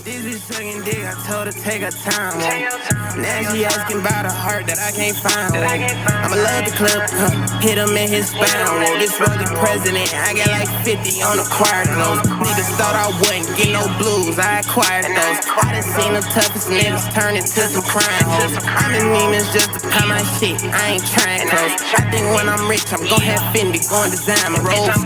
This bitch sucking dick, I told her take her time. Now she asking about a heart that I can't find. I'ma love the club, hit him in his spine. Whoa, this really president, I got like 50 on the choir clothes. Niggas thought I wouldn't get no blues, I acquired those. I done seen the toughest niggas turn into some crime hoes. I'm in demons just to pop my shit, I ain't trying close. I think when I'm rich, I'm gon' have Fendi, gon' design my robes.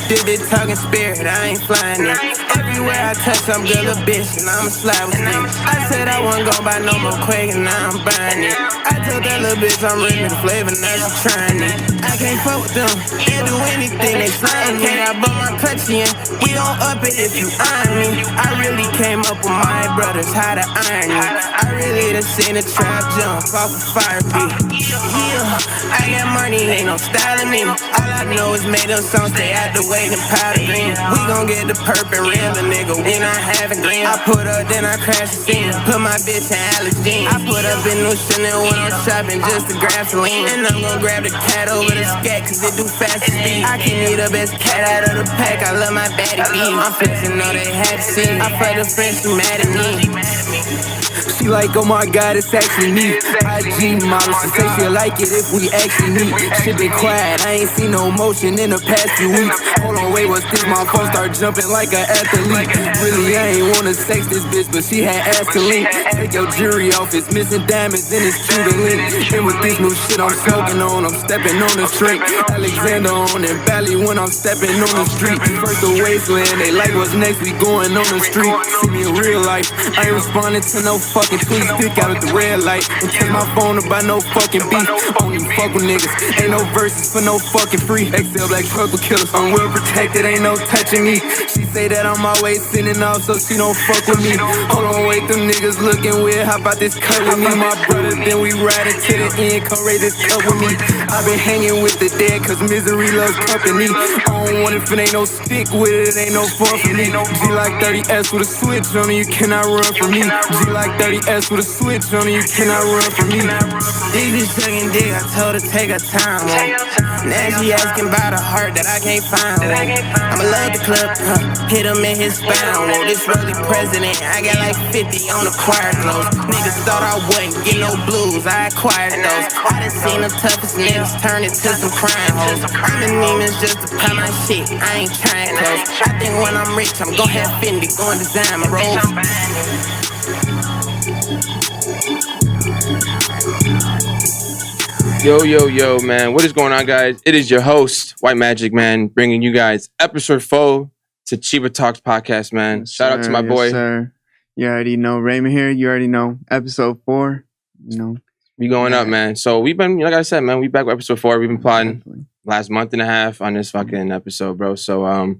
Did this talking spirit, I ain't flying it. Everywhere I touch, I'm good little bitch, and I'ma slide with it. I said I wasn't gon' buy no more Quake, and now I'm buying it. I told that little bitch I'm ready to flavor, now she trying it. I can't fuck with them, they'll do anything they sign me. I bought my clutch in, we gon' up it if you iron me. I really came up with my brothers, how to iron me. I really done seen a trap jump off a fire beat. Yeah, I got money, ain't no styling me. All I know is made up songs, stay out the way, and powder green. We gon' get the perp and real, a nigga, we not having green. I put up, then I crash the scene. Put my bitch in Alex Jean. I put up in new Chanel when I'm shopping just to grab some lean. And I'm gon' grab the cat over the scat, cause it do fast speed. I can be the best cat out of the pack, I love my baddie beat. I'm fixin' know they had to see. I fucked a friend, she mad at me. She like, oh my God, it's actually me. IG model, she say she'll like it if we actually meet. Shit been quiet, I ain't seen no motion in the past few weeks. Hold on, wait, what's this? My phone start jumping like an athlete. Really, I ain't wanna sex this bitch, but she had asked to link. Take your jewelry off, it's missing diamonds and it's Cuban link. And with this new shit I'm smoking on, I'm stepping on the street. Alexander on and Valley when I'm stepping on the street. First the wasteland, they like what's next, we going on the street. See me in real life, I ain't responding to no fucking tweets. Stick out at the red light and check my phone about no fucking beef. Only fuck with niggas, ain't no verses for no fucking free. XL black truck with killers, I'm well protected, ain't no touching me. She say that I'm always sending off so she don't fuck with me. Hold on, wait, them niggas looking weird, how about this cut with me? My brother, then we ride it to the end, come raise this cup with me. I been hanging with the dead cause misery loves company. I don't want it if it ain't no stick with it, ain't no fun for me. G like 30S with a switch on it, you cannot run from me. G like 30S with a switch on it, you cannot run from me. This bitch sucking dick, I told her take her time. Now she asking about a heart that I can't find. I'ma love the club, hit him in his spine. Whoa, this really president, I got like 50 on the choir clothes. Niggas thought I wouldn't get no blues, I acquired those. I done seen the toughest niggas turn into some crime hoes. I'm in demons just to pop my shit, I ain't trying close. I think when I'm rich, I'm gon' have Fendi, gon' design my robes. Yo, man. What is going on, guys? It is your host, White Magic, man, bringing you guys episode 4 to CheebaTalks podcast, man. Yes, Shout out to my boy. Sir. You already know Raymond here. You already know episode 4. You know, We going up, man. So we've been, like I said, man, we back with episode 4. We've been plotting last month and a half on this fucking episode, bro. So,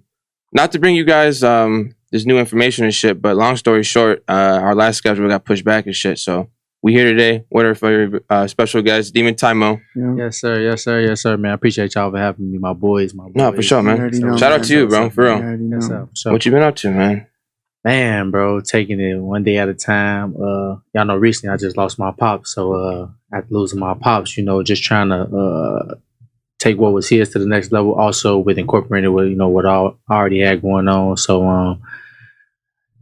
not to bring you guys this new information and shit, but long story short, our last schedule got pushed back and shit. So we here today with our favorite special guest, DemontimeMo. Yeah. Yes, sir, man. I appreciate y'all for having me, my boys. No, for sure, You man. already know, Shout out man. to you, bro, for real. You already know. Yes, sir. So, What you been up to, man? man, bro, taking it one day at a time. Y'all know recently I just lost my pops, so after losing my pops, you know, just trying to take what was his to the next level. Also with incorporating with, you know, what I already had going on. So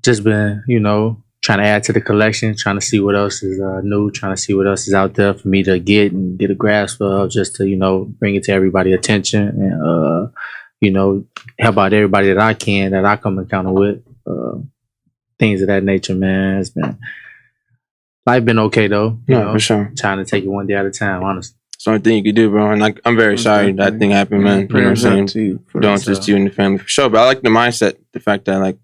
just been, you know, trying to add to the collection, trying to see what else is new, trying to see what else is out there for me to get and get a grasp of, just to, you know, bring it to everybody's attention and, you know, help out everybody that I can, that I come encounter with. Things of that nature, man. It's been, life been okay though. You know, for sure. trying to take it one day at a time, honestly. It's the only thing you could do, bro. And like, I'm very sorry that thing happened, man. You know what I'm saying? Condolences to you and the family, for sure. But I like the mindset, the fact that like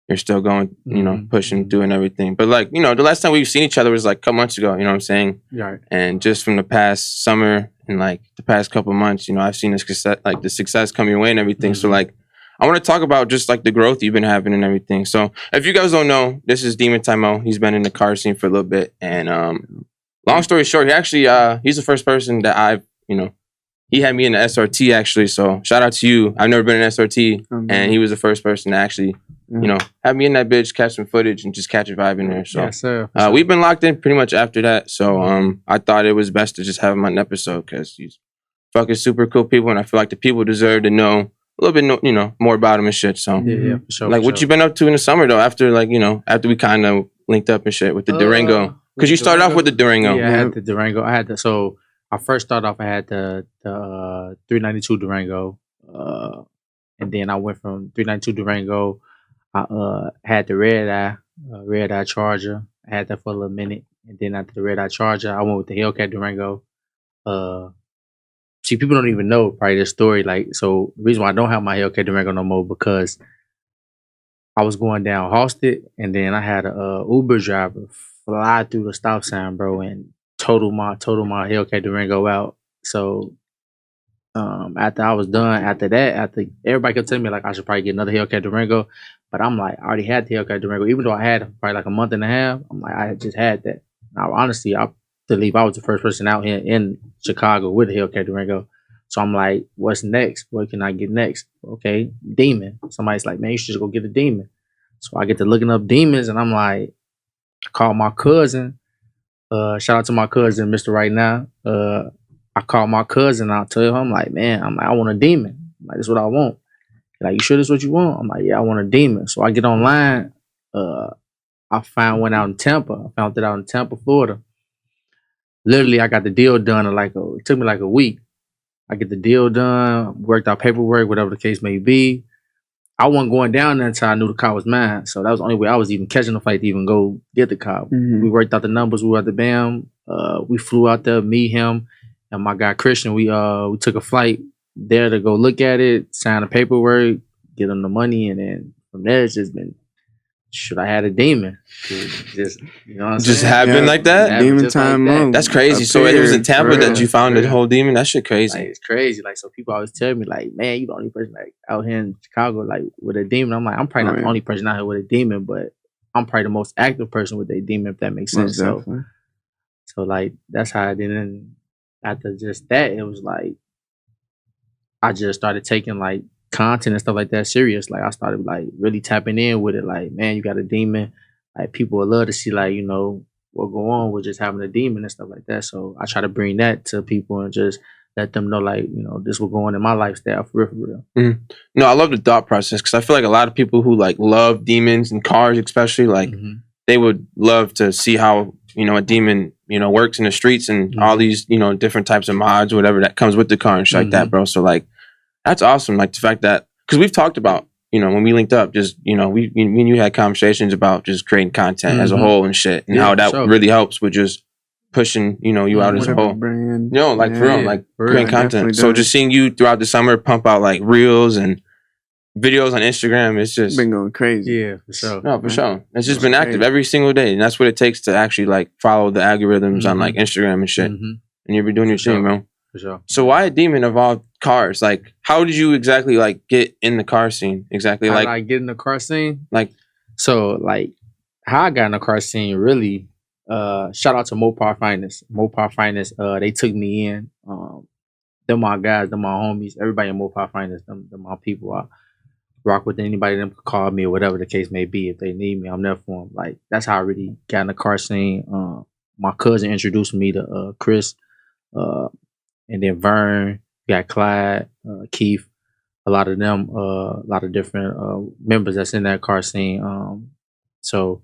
you're still going, you know, pushing, doing everything. But like, you know, the last time we've seen each other was like a couple months ago. You know what I'm saying? Right. And just from the past summer and like the past couple months, you know, I've seen the success come your way and everything. So like, I want to talk about just like the growth you've been having and everything. So if you guys don't know, this is DemontimeMo. He's been in the car scene for a little bit. And long story short, he actually, he's the first person that I've, you know, he had me in the SRT actually. So shout out to you. I've never been in SRT. And he was the first person to actually, you know, have me in that bitch, catch some footage and just catch a vibe in there. So Yes, sir. we've been locked in pretty much after that. So I thought it was best to just have him on an episode because he's fucking super cool people. And I feel like the people deserve to know little bit, more about him and shit. So, Yeah, for sure. like, for what sure. you been up to in the summer though? After after we kind of linked up and shit with the Durango, because you started off with the Durango. Yeah, I had the Durango. So I first started off. I had the 392 Durango, and then I went from 392 Durango. I had the red eye Charger. I had that for a little minute, and then after the red eye Charger, I went with the Hellcat Durango. See, people don't even know probably this story. Like, so the reason why I don't have my Hellcat Durango no more because I was going down Halsted, and then I had a Uber driver fly through the stop sign, bro, and total my Hellcat Durango out. So after I was done, after everybody kept telling me like I should probably get another Hellcat Durango, but I'm like, I already had the Hellcat Durango, even though I had it probably like a month and a half. I'm like, I just had that. Now, honestly, I believe I was the first person out here in Chicago with a Hellcat Durango. So I'm like, what's next? What can I get next? Okay, Demon. Somebody's like, man, you should just go get a Demon. So I get to looking up Demons, and I'm like, I call my cousin. Shout out to my cousin, Mr. Right Now. I call my cousin. I tell him, I'm like, I want a Demon. I'm like, this is what I want. Like, you sure this is what you want? I'm like, yeah, I want a Demon. So I get online. I found one out in Tampa. I found it out in Tampa, Florida. Literally, I got the deal done in it took me like a week. I get the deal done, worked out paperwork, whatever the case may be. I wasn't going down there until I knew the car was mine. So that was the only way I was even catching the flight to even go get the car. We worked out the numbers. We were at the BAM. We flew out there, me, him, and my guy Christian. We took a flight there to go look at it, sign the paperwork, get them the money, and then from there it's just been. Should I had a Demon? Just happened like that. DemontimeMo. That's crazy. So it was in Tampa that you found the whole Demon. That shit crazy. Like, it's crazy. Like, so people always tell me like, man, you the only person like out here in Chicago like with a Demon. I'm like, I'm probably not the only person out here with a Demon, but I'm probably the most active person with a Demon, if that makes sense. So like that's how I did. And after just that, it was like I just started taking like content and stuff like that serious. Like I started like really tapping in with it. Like, man, you got a Demon. Like people would love to see like, what go on with just having a Demon and stuff like that. So I try to bring that to people and just let them know like, this will go on in my lifestyle for real. No, I love the thought process because I feel like a lot of people who like love Demons and cars especially like they would love to see how a Demon works in the streets and all these different types of mods, whatever that comes with the car and shit like that, bro. So like that's awesome. Like the fact that, because we've talked about, when we linked up, just, me and you had conversations about just creating content as a whole and shit, and how that really helps with just pushing, you out as a whole. Brand. For real, like creating content. So just seeing you throughout the summer pump out like reels and videos on Instagram, it's just been going crazy. Yeah, for sure. No, for sure. It's just been active every single day, and that's what it takes to actually like follow the algorithms on like Instagram and shit. And you've been doing your thing, bro. For sure. So why a Demon of all cars? Like, how did you exactly like get in the car scene? Exactly, like get in the car scene. Like, so like how I got in the car scene. Really, shout out to Mopars Finest. Mopars Finest. They took me in. They're my guys. They're my homies. Everybody in Mopars Finest. They're my people. I rock with anybody. Them could call me or whatever the case may be. If they need me, I'm there for them. Like that's how I really got in the car scene. My cousin introduced me to Chris. And then Vern, we got Clyde, Keith, a lot of them, a lot of different members that's in that car scene. So,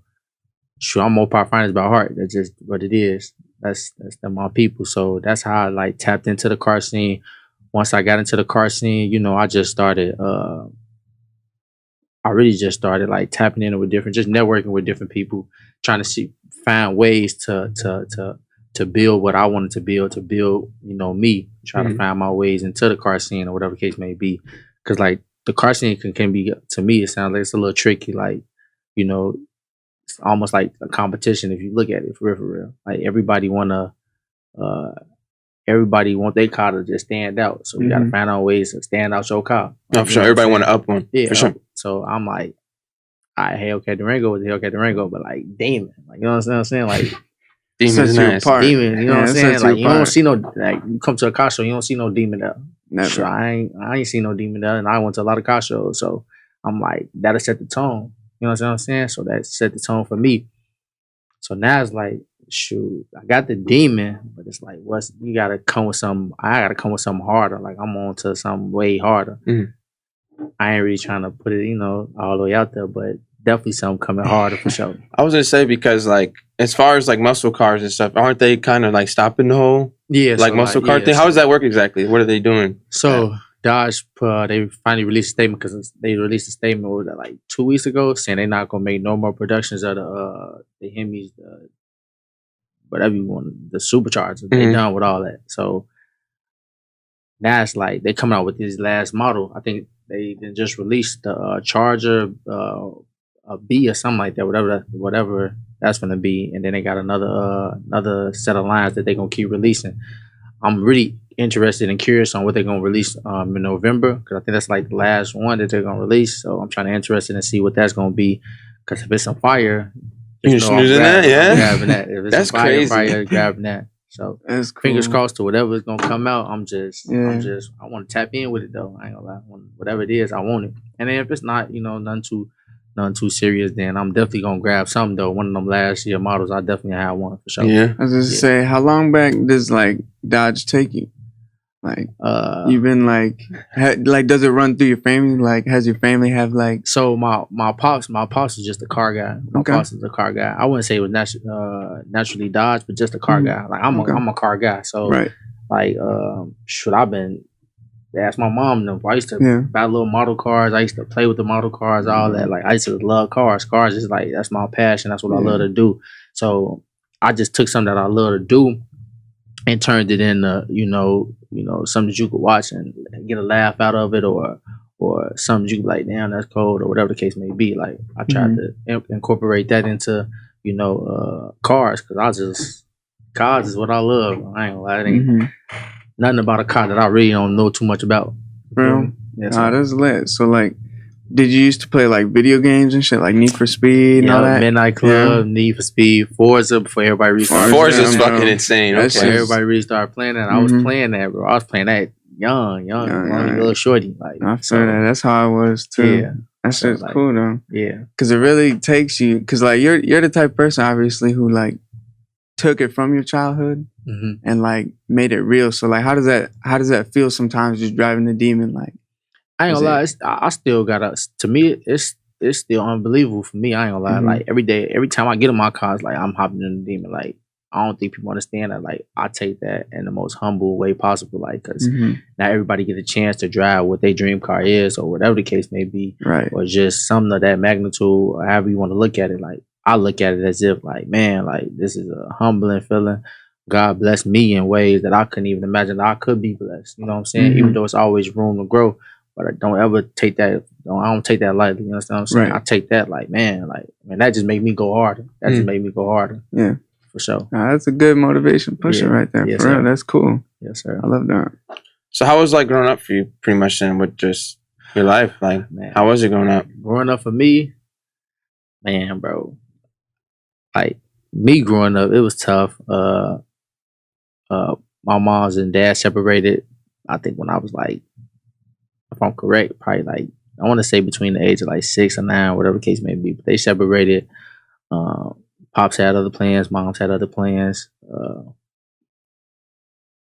sure, I'm Mopars Finest by heart. That's just what it is. That's my people. So that's how I like tapped into the car scene. Once I got into the car scene, I just started. I really just started like tapping in with just networking with different people, trying to find ways to build what I wanted to build, me, try to find my ways into the car scene or whatever the case may be. Cause like the car scene can be, to me, it sounds like it's a little tricky. Like, it's almost like a competition if you look at it for real. Like everybody want their car to just stand out. So you got to find out ways to stand out your car. No, for sure. Everybody want to up one. Yeah, for sure. So I'm like, Hellcat Durango with the Hellcat Durango, but like Demon. Like, you know what I'm saying? Like, Demon's nice. Demon, you know what I'm saying? Like you don't see no, like you come to a car show, you don't see no Demon there. Never. So I ain't seen no Demon there, and I went to a lot of car shows, so I'm like, that'll set the tone. You know what I'm saying? So that set the tone for me. So now it's like, shoot, I got the Demon, but it's like, I gotta come with something harder. Like I'm on to something way harder. I ain't really trying to put it, all the way out there, but definitely something coming harder for sure. I was gonna say because like as far as like muscle cars and stuff, aren't they kind of like stopping the whole muscle car thing? How does that work exactly? What are they doing? So Dodge, they finally released a statement because they released a statement was that like 2 weeks ago saying they're not gonna make no more productions of the Hemis, whatever you want, the superchargers. They done with all that. So now it's like they coming out with this last model. I think they just released the Charger a B or something like that, whatever that's gonna be, and then they got another set of lines that they're gonna keep releasing. I'm really interested and curious on what they're gonna release in November, because I think that's like the last one that they're gonna release. So I'm trying to interested and see what that's gonna be, because if it's on fire, you're snoozing that, yeah. Grabbing that. If it's that's on fire, crazy. Grabbing that. So that's cool. Fingers crossed to whatever is gonna come out. I want to tap in with it though. I ain't gonna lie. Whatever it is, I want it. And then if it's not, nothing too serious, then I'm definitely gonna grab something though. One of them last year models, I definitely have one for sure. Yeah. I was just say, how long back does like Dodge take you? Like, you've been like, does it run through your family? Like, has your family have like? So my pops is just a car guy. My pops is a car guy. I wouldn't say it was naturally Dodge, but just a car guy. Like I'm a car guy. So like, I've been. Ask my mom them. I used to buy little model cars. I used to play with the model cars, all that. Like I used to love cars. Cars is like that's my passion. That's what I love to do. So I just took something that I love to do and turned it into something that you could watch and get a laugh out of it, or something you could be like, damn, that's cold, or whatever the case may be. Like I tried to incorporate that into cars, because cars is what I love. I ain't gonna lie, it ain't nothing about a car that I really don't know too much about. Bro, that's lit. So like, did you used to play like video games and shit, like Need for Speed and all that? Midnight Club, Need for Speed, Forza before everybody restarted. Forza's fucking insane. Before everybody really started playing that, I was playing that, bro. I was playing that young little shorty. Like I feel that. That's how I was too. Yeah. That shit's like, cool though. Yeah. Cause it really takes you, cause like you're the type of person obviously who like took it from your childhood and like made it real. So like, how does that feel sometimes just driving the Demon? Like, I ain't gonna lie, I still gotta. To me, it's still unbelievable for me. I ain't gonna lie. Like every time I get in my car, it's like I'm hopping in the Demon. Like I don't think people understand that. Like I take that in the most humble way possible. Like because not everybody get a chance to drive what their dream car is, or whatever the case may be, right? Or just something of that magnitude, or however you want to look at it. Like I look at it as if like, man, like this is a humbling feeling. God bless me in ways that I couldn't even imagine that I could be blessed. You know what I'm saying? Even though it's always room to grow. But I don't ever take that. I don't take that lightly. You understand what I'm saying? Right. I take that like, man, that just made me go harder. That just made me go harder. Yeah, for sure. That's a good motivation pusher right there. Yes, for real, sir. that's cool. Yes, sir. I love that. So how was like growing up for you? Pretty much then with just your life, like, man, how was it growing up? Growing up for me, man, bro. Like me growing up, it was tough. My mom's and dad separated. I think when I was like, if I'm correct, probably like I want to say between the age of like 6 or 9, whatever the case may be. But they separated. Pops had other plans. Moms had other plans.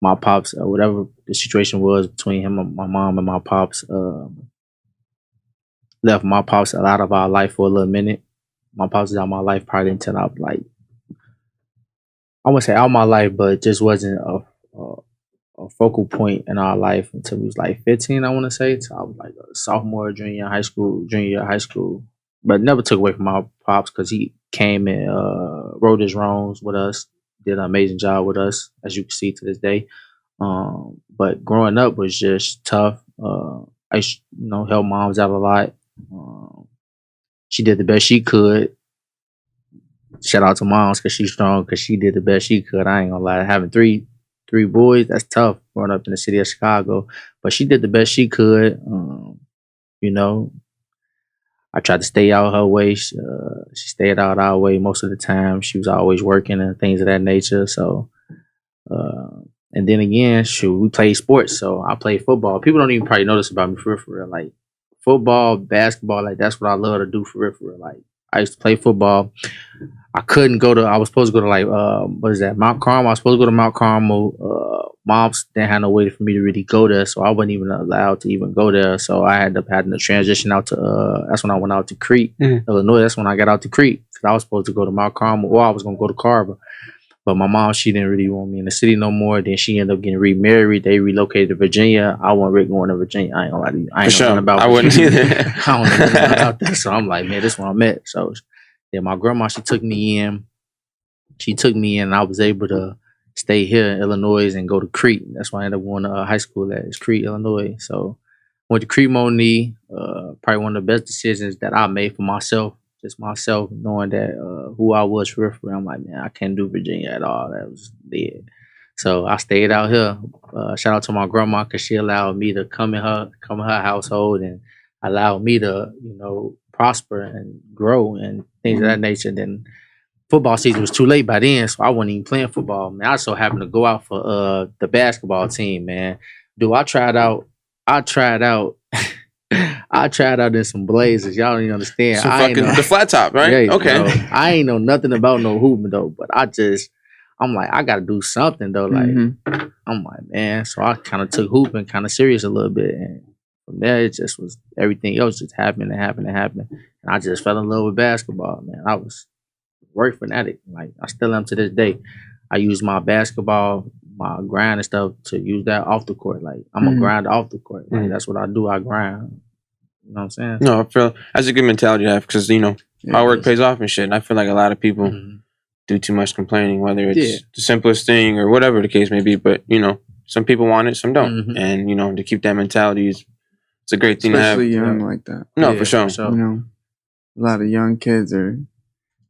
My pops, whatever the situation was between him and my mom and my pops, left my pops out of our life for a little minute. My pops was out of my life probably until I was like, I wouldn't say out of my life, but it just wasn't a focal point in our life until we was like 15, I want to say. So I was like a sophomore, junior year of high school. But never took away from my pops because he came and wrote his wrongs with us, did an amazing job with us, as you can see to this day. But growing up was just tough. I helped moms out a lot. She did the best she could. Shout out to moms because she's strong, because she did the best she could. I ain't gonna lie. Having three boys, that's tough growing up in the city of Chicago. But she did the best she could. I tried to stay out her way. She stayed out our way most of the time. She was always working and things of that nature. So, and then again, we played sports. So I played football. People don't even probably notice about me for real. Like football, basketball, like that's what I love to do for real. Like I used to play football. I couldn't go to. I was supposed to go to like what is that? Mount Carmel. I was supposed to go to Mount Carmel. Moms didn't have no way for me to really go there, so I wasn't even allowed to even go there. So I ended up having to transition out to. That's when I went out to Crete, Illinois. That's when I got out to Crete because I was supposed to go to Mount Carmel, or I was gonna go to Carver. But my mom, she didn't really want me in the city no more. Then she ended up getting remarried. They relocated to Virginia. I wasn't really going to Virginia. I ain't gonna lie to you. I ain't know nothing about Virginia. I wouldn't either. I don't know nothing about that. So I'm like, man, this is where I'm at. So yeah, my grandma, she took me in. And I was able to stay here in Illinois and go to Crete. That's why I ended up going to high school at Crete, Illinois. So went to Crete Moni. Probably one of the best decisions that I made for myself. Just myself, knowing that who I was for real. I'm like, man, I can't do Virginia at all. That was dead. So I stayed out here. Shout out to my grandma because she allowed me to come in her household and allowed me to, prosper and grow and things of that nature. Then football season was too late by then, so I wasn't even playing football. Man, I so happened to go out for the basketball team. Man, dude, I tried out. I tried out in some Blazers. Y'all don't even understand. The flat top, right? Yeah, okay. I ain't know nothing about no hooping though, but I'm like, I got to do something though. Like, I'm like, man. So I kind of took hooping kind of serious a little bit, and from there it just was everything else just happened. And I just fell in love with basketball, man. I was work fanatic. Like I still am to this day. I use my basketball, my grind and stuff to use that off the court. Like I'm a grind off the court. Like that's what I do. I grind. You know what I'm saying? No, I feel that's a good mentality to have because hard work pays off and shit. And I feel like a lot of people do too much complaining, whether it's the simplest thing or whatever the case may be. But some people want it, some don't. And to keep that mentality it's a great thing especially to have. Young like that. No, for sure. A lot of young kids are,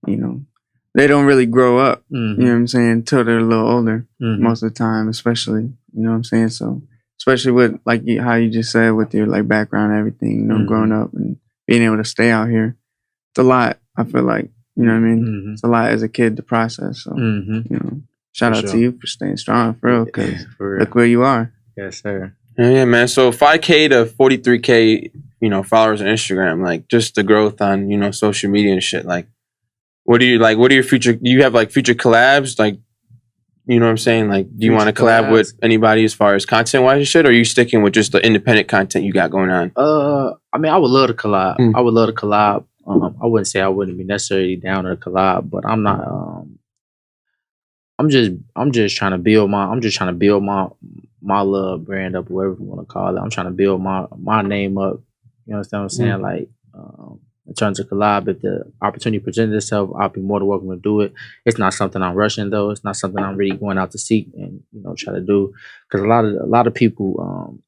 they don't really grow up. You know what I'm saying? Until they're a little older, most of the time, especially. You know what I'm saying? So. Especially with how you just said with your background and everything, growing up and being able to stay out here. It's a lot, I feel like, you know what I mean? It's a lot as a kid to process. So, shout out to you for staying strong, for real, because look where you are. Yes, sir. Yeah, man. So 5K to 43K, followers on Instagram, like just the growth on, social media and shit. Like, what are your future, do you have future collabs? Like, you know what I'm saying? Like, do you want to collab with anybody as far as content-wise and shit, or are you sticking with just the independent content you got going on? I mean, I would love to collab. I would love to collab. I wouldn't say I wouldn't be necessarily down to collab, but I'm not. I'm just trying to build my. I'm just trying to build my love brand up, whatever you want to call it. I'm trying to build my name up. You understand what I'm saying? Like, in terms of collab, if the opportunity presents itself, I'll be more than welcome to do it. It's not something I'm rushing though. It's not something I'm really going out to seek and try to do, because a lot of people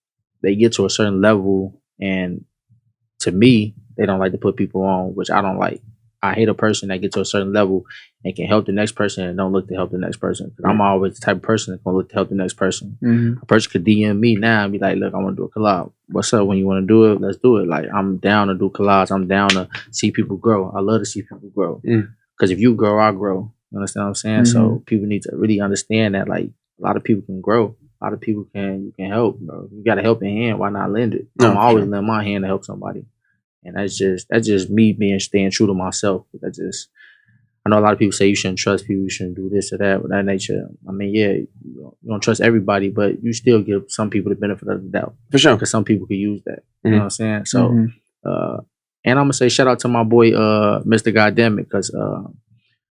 they get to a certain level, and to me they don't like to put people on, which I don't like. I hate a person that gets to a certain level and can help the next person and don't look to help the next person. Because I'm always the type of person that's gonna look to help the next person. A person could DM me now and be like, "Look, I want to do a collab. What's up? When you want to do it, let's do it." Like, I'm down to do collabs. I'm down to see people grow. I love to see people grow. Because if you grow, I grow. You understand what I'm saying? So people need to really understand that, like, a lot of people can grow. A lot of people you can help. Bro. You got a helping hand. Why not lend it? I'm always lend my hand to help somebody. And that's just me staying true to myself. I know a lot of people say you shouldn't trust people, you shouldn't do this or that, with that nature. I mean, yeah, you don't trust everybody, but you still give some people the benefit of the doubt. For sure. Because some people could use that. You know what I'm saying? So, and I'm going to say shout out to my boy, Mr. DodgeDemon, because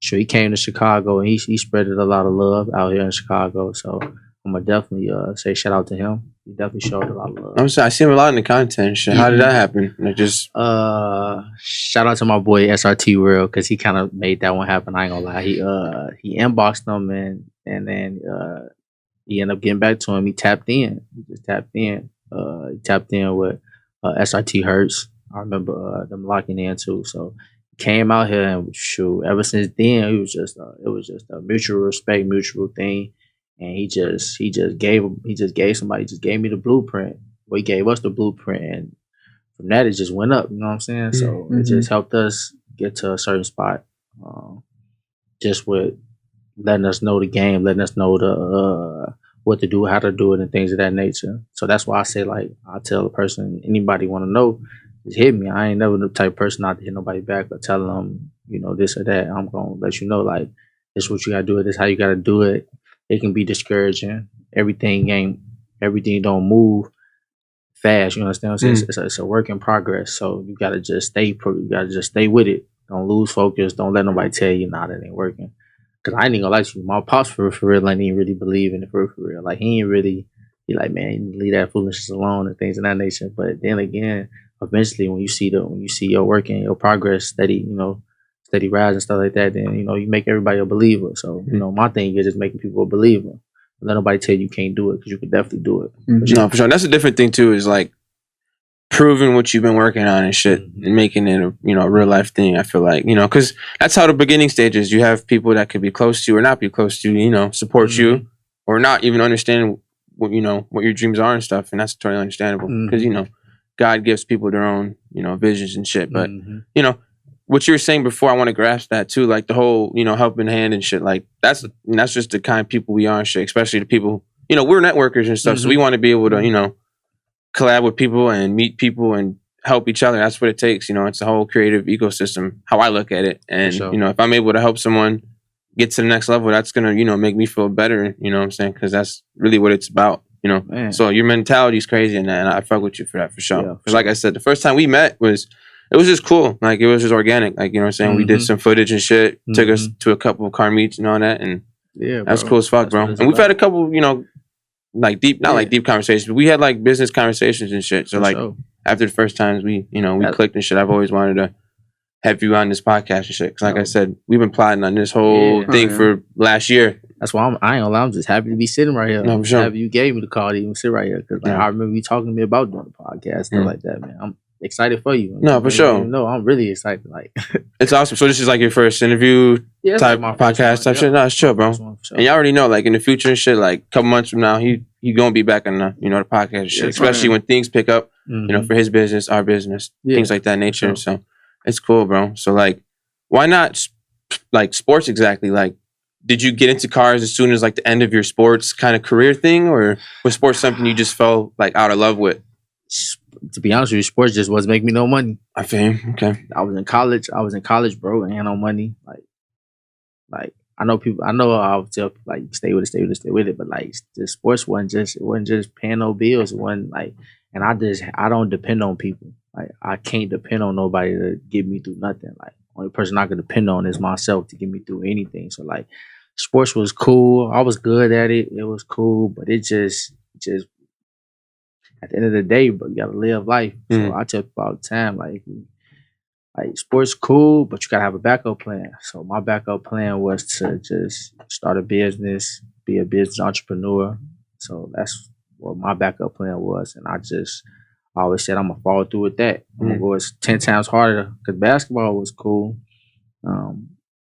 he came to Chicago and he spread a lot of love out here in Chicago. So I'm going to definitely say shout out to him. He definitely showed a lot of love. I'm sorry, I see him a lot in the content and shit. How did that happen? Like, just shout out to my boy SRT World, because he kind of made that one happen. I ain't gonna lie. He inboxed him and then he ended up getting back to him. He tapped in. He just tapped in. He tapped in with SRT Hertz. I remember them locking in too. So he came out here and shoot. Ever since then, it was just a mutual respect, mutual thing. And he just gave me the blueprint. Well, he gave us the blueprint, and from that it just went up. You know what I'm saying? So it just helped us get to a certain spot. Just with letting us know the game, letting us know the what to do, how to do it, and things of that nature. So that's why I say, like, I tell a person, anybody want to know, just hit me. I ain't never the type of person not to hit nobody back or tell them you know, this or that. I'm gonna let you know, like, this is what you gotta do. This is how you gotta do it. It can be discouraging. Everything don't move fast. You understand what I'm saying? It's a work in progress. So you gotta just stay with it. Don't lose focus. Don't let nobody tell you, nah, that ain't working. Cause I ain't gonna lie to you. My pops for real, I didn't really believe in it for real. Like he ain't really. He like, man, you need to leave that foolishness alone and things of that nature. But then again, eventually, when you see your work and your progress steady rise and stuff like that, then you know you make everybody a believer. So you know, my thing is just making people a believer. Let nobody tell you can't do it because you could definitely do it. No, for sure. That's a different thing too. Is like proving what you've been working on and shit, and making it a a real life thing. I feel like because that's how the beginning stages. You have people that could be close to you or not be close to you. Support you or not even understand what what your dreams are and stuff, and that's totally understandable because God gives people their own visions and shit. But what you were saying before, I want to grasp that too, like the whole helping hand and shit. Like that's just the kind of people we are and shit. Especially the people we're networkers and stuff, so we want to be able to collab with people and meet people and help each other. That's what it takes. It's a whole creative ecosystem. How I look at it, and if I'm able to help someone get to the next level, that's gonna make me feel better. You know what I'm saying? Because that's really what it's about. So your mentality is crazy, and I fuck with you for that for sure. Because like I said, the first time we met was just cool. Like it was just organic. Like what I'm saying, we did some footage and shit. Took us to a couple of car meets and all that, and that's cool as fuck, bro. And we've had a couple, like deep, not like deep conversations, but we had like business conversations and shit. So like after the first times we clicked and shit, I've always wanted to have you on this podcast and shit. Cause like I said, we've been plotting on this whole thing for last year. That's why I ain't gonna lie, I'm just happy to be sitting right here. No, I'm sure. Happy you gave me the call to even sit right here. Cause I remember you talking to me about doing the podcast, stuff like that, man. I'm excited for you. No, for sure. No, I'm really excited. Like it's awesome. So this is like your first interview type like podcast type shit? No, it's chill, bro. Sure. And you already know, like in the future and shit, like a couple months from now, he gonna be back on the the podcast and shit. Especially when things pick up, for his business, our business, things like that nature. Sure. So it's cool, bro. So like, why not like sports exactly? Like, did you get into cars as soon as like the end of your sports kind of career thing, or was sports something you just fell like out of love with? To be honest with you, sports just wasn't making me no money. I feel okay. I was in college, bro, and had no money. Like I know I'll tell people like stay with it, but like the sports wasn't just paying no bills. It wasn't like, and I don't depend on people. Like I can't depend on nobody to get me through nothing. Like only person I can depend on is myself to get me through anything. So like sports was cool. I was good at it. It was cool, but it just at the end of the day, but you gotta live life. So I tell people all the time, like sports cool, but you gotta have a backup plan. So my backup plan was to just start a business, be a business entrepreneur. So that's what my backup plan was, and I always said I'm gonna follow through with that. I'm gonna go 10 times harder because basketball was cool.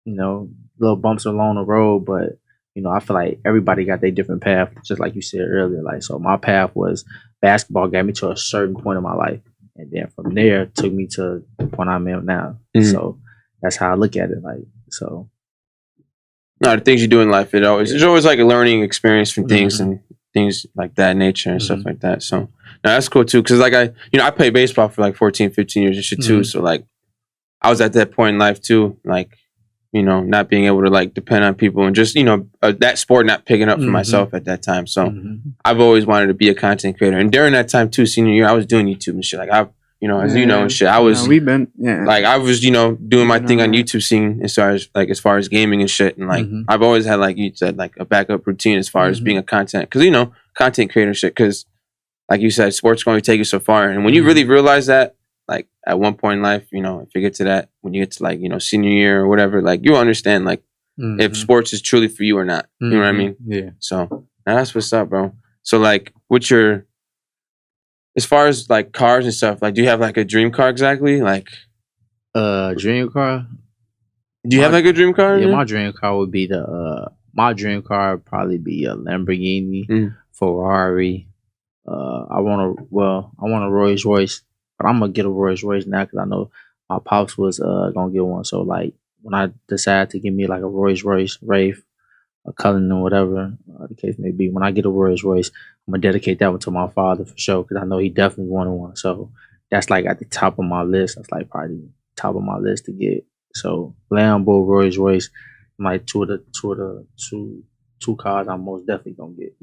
Little bumps along the road, but I feel like everybody got their different path, just like you said earlier. Like, so my path was basketball got me to a certain point in my life. And then from there, it took me to the point I'm at now. So that's how I look at it. Like, so. No, the things you do in life, there's always like a learning experience from things and things like that nature and stuff like that. So, no, that's cool too. Cause like I played baseball for like 14, 15 years and shit too. So like, I was at that point in life too. Like, not being able to like depend on people and just, that sport not picking up for myself at that time. So I've always wanted to be a content creator. And during that time too, senior year, I was doing YouTube and shit. Like as and shit, I was, like I was, doing my thing on YouTube scene as far as gaming and shit. And like, I've always had, like you said, like a backup routine as far as being a content, cause content creator shit. Cause like you said, sports going to take you so far. And when you really realize that, like at one point in life, if you get to that, when you get to like, senior year or whatever, like you understand like if sports is truly for you or not. You know what I mean? Yeah. So that's what's up, bro. So like as far as like cars and stuff, like do you have like a dream car exactly? Like dream car? Do you have like a dream car? Yeah, my dream car would be my dream car would probably be a Lamborghini, Ferrari. I want a Rolls Royce. But I'm gonna get a Rolls Royce now because I know my pops was gonna get one. So like when I decide to give me like a Rolls Royce, Wraith, a Cullinan, or whatever the case may be, when I get a Rolls Royce, I'm gonna dedicate that one to my father for sure because I know he definitely wanted one. So that's like at the top of my list. That's like probably top of my list to get So Lambo, Rolls Royce, like two cars I'm most definitely gonna get.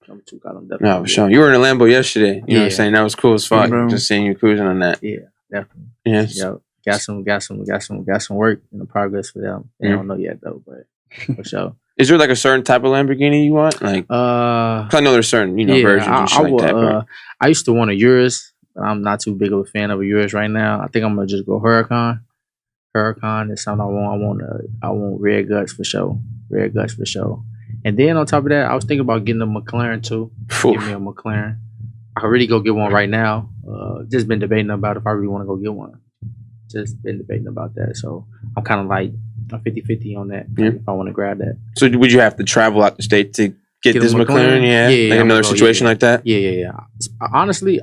Number 2 cars I'm definitely gonna for get. sure. You were in a Lambo yesterday. You know what I'm saying? That was cool as fuck. Just seeing you cruising on that. Yeah, definitely. Yes. Yep. Got some work in the progress for them. They don't know yet though, but for sure. Is there like a certain type of Lamborghini you want? Like, 'cause I know there's certain versions and shit like that. But I used to want a Urus, but I'm not too big of a fan of a Urus right now. I think I'm gonna just go Huracan. Huracan is something I want. I want rear guts for sure. And then on top of that, I was thinking about getting a McLaren too. Give me a McLaren. I could really go get one right now. Just been debating about if I really want to go get one. Just been debating about that. So I'm kind of like a 50-50 on that. If I want to grab that. So would you have to travel out the state to get this McLaren? Yeah. Like another situation like that? Yeah. Honestly,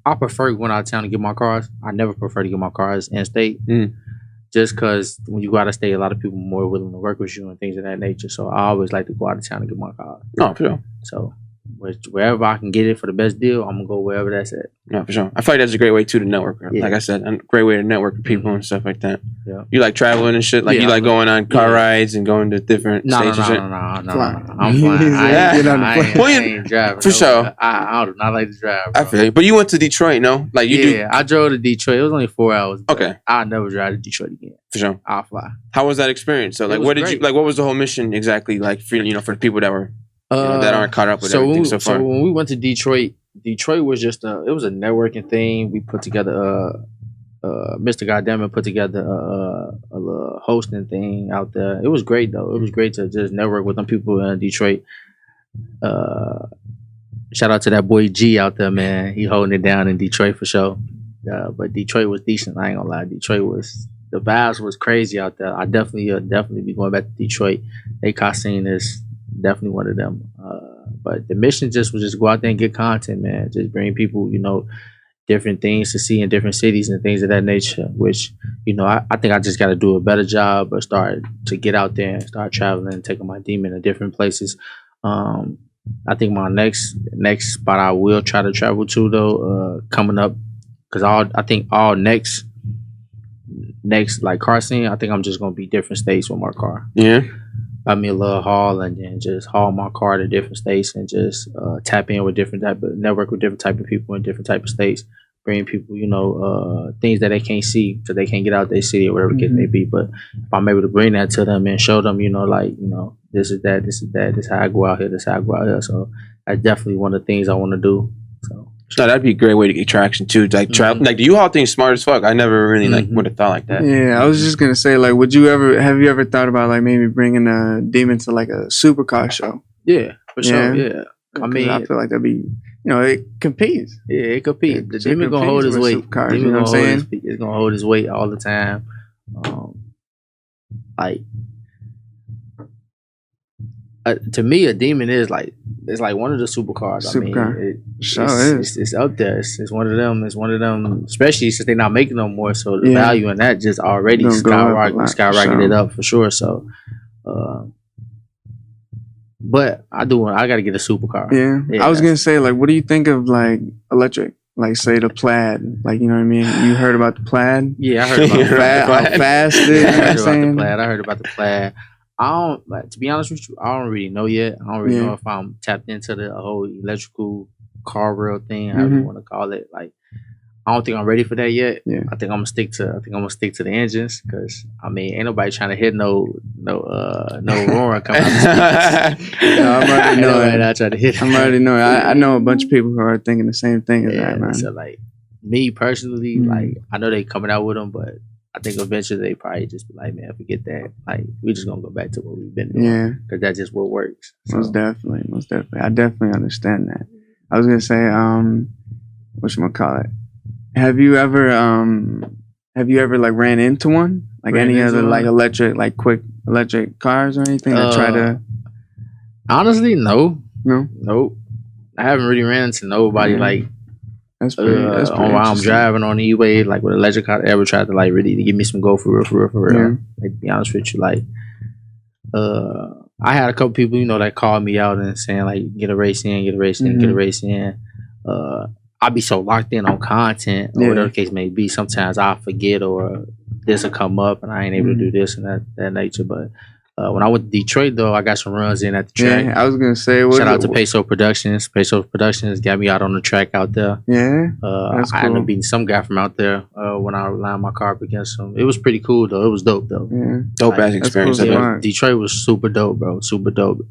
I prefer going out of town to get my cars. I never prefer to get my cars in state. Just because when you go out of state, a lot of people are more willing to work with you and things of that nature. So I always like to go out of town and get my car. No, for sure. So wherever I can get it for the best deal, I'm gonna go wherever that's at. No, for sure. I feel like that's a great way too to network. Yeah. Like I said, a great way to network with people and stuff like that. Yeah. You like traveling and shit? Like you like going on car rides and going to different states and shit? No. I'm flying. I ain't driving. For sure. I do not like to drive, bro. I feel you. But you went to Detroit, no? Like you do? Yeah, I drove to Detroit. It was only 4 hours. Okay. I'll never drive to Detroit again. For sure. I'll fly. How was that experience? So like, what did you like? What was the whole mission exactly? Like for for the people that were that aren't caught up with everything so far. So when we went to Detroit was just it was a networking thing. We put together Mr. DodgeDemon put together a little hosting thing out there. It was great though. It was great to just network with them people in Detroit. Shout out to that boy G out there, man. He holding it down in Detroit for sure. But Detroit was decent. I ain't gonna lie. The vibes was crazy out there. I definitely be going back to Detroit. They car scene is definitely one of them. But the mission was go out there and get content, man. Just bring people, different things to see in different cities and things of that nature. Which, I think I just got to do a better job or start to get out there and start traveling and taking my demon to different places. I think my next spot I will try to travel to though, coming up, because I think all next like car scene, I think I'm just gonna be different states with my car. Yeah. I mean, a little haul and then just haul my car to different states and just tap in with different type of network with different type of people in different type of states. Bring people, things that they can't see so they can't get out their city or whatever the case may be. But if I'm able to bring that to them and show them, this is that, this is how I go out here, this is how I go out here. So that's definitely one of the things I want to do. So. No, that'd be a great way to get traction too. Like travel, like the U-Haul thing's smart as fuck. I never really would have thought like that. Yeah, I was just gonna say, like, have you ever thought about like maybe bringing a demon to like a supercar show? Yeah, for sure. Yeah, I mean, I feel like that'd be, it competes. Yeah, it competes. The demon gonna hold his weight. Cars, you know what I'm saying? It's gonna hold his weight all the time. To me, a demon is like one of the supercars. Supercar. I mean, it's up there. It's one of them. It's one of them. Especially since they're not making no more, so the value in that just already skyrocketed up for sure. So, but I got to get a supercar. Yeah, I was gonna say, like, what do you think of like electric? Like, say the Plaid. Like, you know what I mean? You heard about the Plaid? Yeah, I heard about how fast it is. I heard about the Plaid. To be honest with you, I don't really know yet. I don't really know if I'm tapped into the whole electrical car rail thing, however you want to call it. Like, I don't think I'm ready for that yet. Yeah. I think I'm gonna stick to the engines because ain't nobody trying to hit no roaring coming out the speakers. I'm already knowing. I try to hit. I'm already knowing. I know a bunch of people who are thinking the same thing as that, man. So like me personally, like I know they coming out with them, but I think eventually they probably just be like, man, forget that. Like, we just gonna go back to what we've been doing. Yeah, because that's just what works. So. Most definitely. I definitely understand that. I was gonna say, whatchamacallit? Have you ever like ran into one? Like any other like electric, like quick electric cars or anything that try to? Honestly, no. Nope. I haven't really ran into nobody like. That's pretty while I'm driving on the E-way, like with electric car, ever tried to like really give me some go for real. Yeah. Like, to be honest with you, like, I had a couple people, that called me out and saying like, get a race in. I be so locked in on content or whatever the case may be. Sometimes I forget or this will come up, and I ain't able to do this and that nature. But when I went to Detroit, though, I got some runs in at the track. Yeah, I was gonna say, shout out to Peso Productions. Peso Productions got me out on the track out there. Yeah, that's I cool. ended up beating some guy from out there when I lined my car up against him. It was pretty cool though. It was dope though. Yeah. Dope ass experience. Cool. Yeah, Detroit was super dope, bro. Super dope.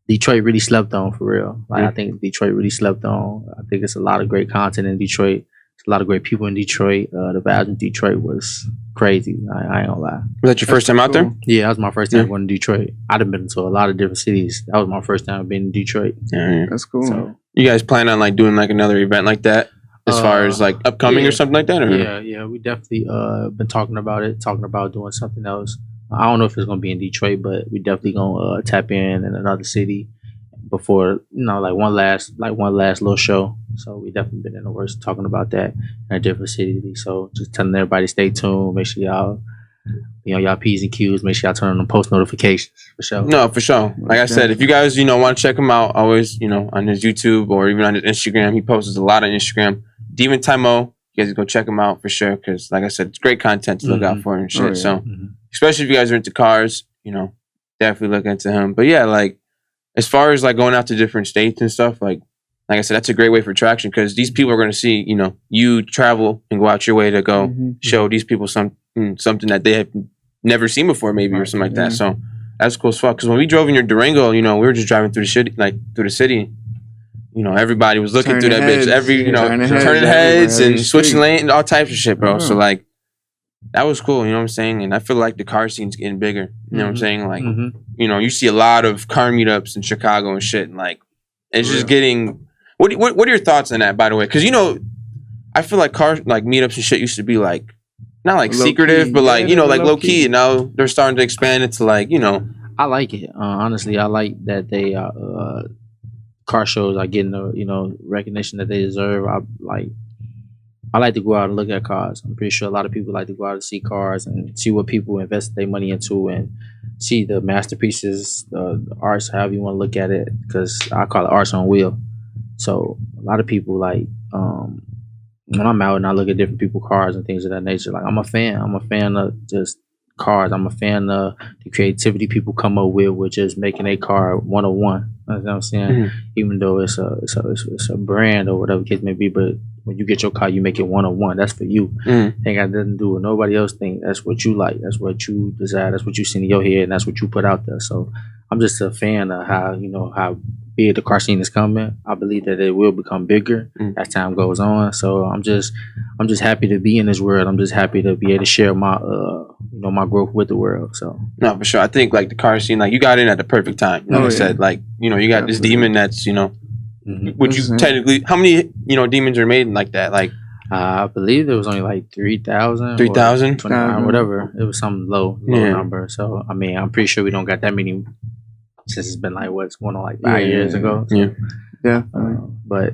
Detroit really slept on for real. Like I think Detroit really slept on. I think it's a lot of great content in Detroit. It's a lot of great people in Detroit. The vibes in Detroit was crazy. I ain't gonna lie. Was that your first time out there? Yeah, that was my first time going to Detroit. I'd have been to a lot of different cities. That was my first time being in Detroit. Yeah. That's cool. So, you guys plan on like doing like another event like that as far as like upcoming or something like that? Or? Yeah, we definitely been talking about doing something else. I don't know if it's gonna be in Detroit, but we definitely gonna tap in another city before, like one last little show. So we definitely been in the works talking about that in a different city. So just telling everybody stay tuned. Make sure y'all, y'all P's and Q's. Make sure y'all turn on the post notifications for sure. No, for sure. Like I said, if you guys want to check him out, always on his YouTube or even on his Instagram. He posts a lot on Instagram. DemontimeMo. You guys go check him out for sure, because like I said, it's great content to look out for and shit. Oh, yeah. So especially if you guys are into cars, definitely look into him. But yeah, like as far as like going out to different states and stuff, like I said, that's a great way for traction, because these people are going to see, you travel and go out your way to go show these people something that they have never seen before, maybe, or something like that. So that's cool as fuck. Because when we drove in your Durango, we were just driving through the city. Everybody was looking through that bitch. Turning heads and switching lanes and all types of shit, bro. So like, that was cool. You know what I'm saying? And I feel like the car scene's getting bigger. You know what I'm saying? Like, you see a lot of car meetups in Chicago and shit, and like, it's just getting. What are your thoughts on that, by the way? Because I feel like car like meetups and shit used to be like not like low secretive, key. But like like low key. And now they're starting to expand it to like I like it. Honestly, I like that they car shows are getting the recognition that they deserve. I like to go out and look at cars. I'm pretty sure a lot of people like to go out and see cars and see what people invest their money into and see the masterpieces, the arts, however you want to look at it, because I call it arts on wheel. So a lot of people like when I'm out and I look at different people's cars and things of that nature, like I'm a fan. I'm a fan of just cars. I'm a fan of the creativity people come up with just making a car 101. You know what I'm saying? Even though it's a brand or whatever the case may be, but when you get your car, you make it 101. That's for you. Ain't got nothing to do with nobody else think. That's what you like. That's what you desire. That's what you see in your head, and that's what you put out there. So I'm just a fan of how big the car scene is coming. I believe that it will become bigger as time goes on. So I'm just happy to be in this world. I'm just happy to be able to share my my growth with the world. So no, for sure. I think like the car scene, like you got in at the perfect time. Like I said, like you got this demon that's would you technically, how many demons are made like that? Like I believe there was only like 3,000. 3,000? Whatever. It was some low number. So I mean, I'm pretty sure we don't got that many since it's been like what's going on like 5 years ago. So, but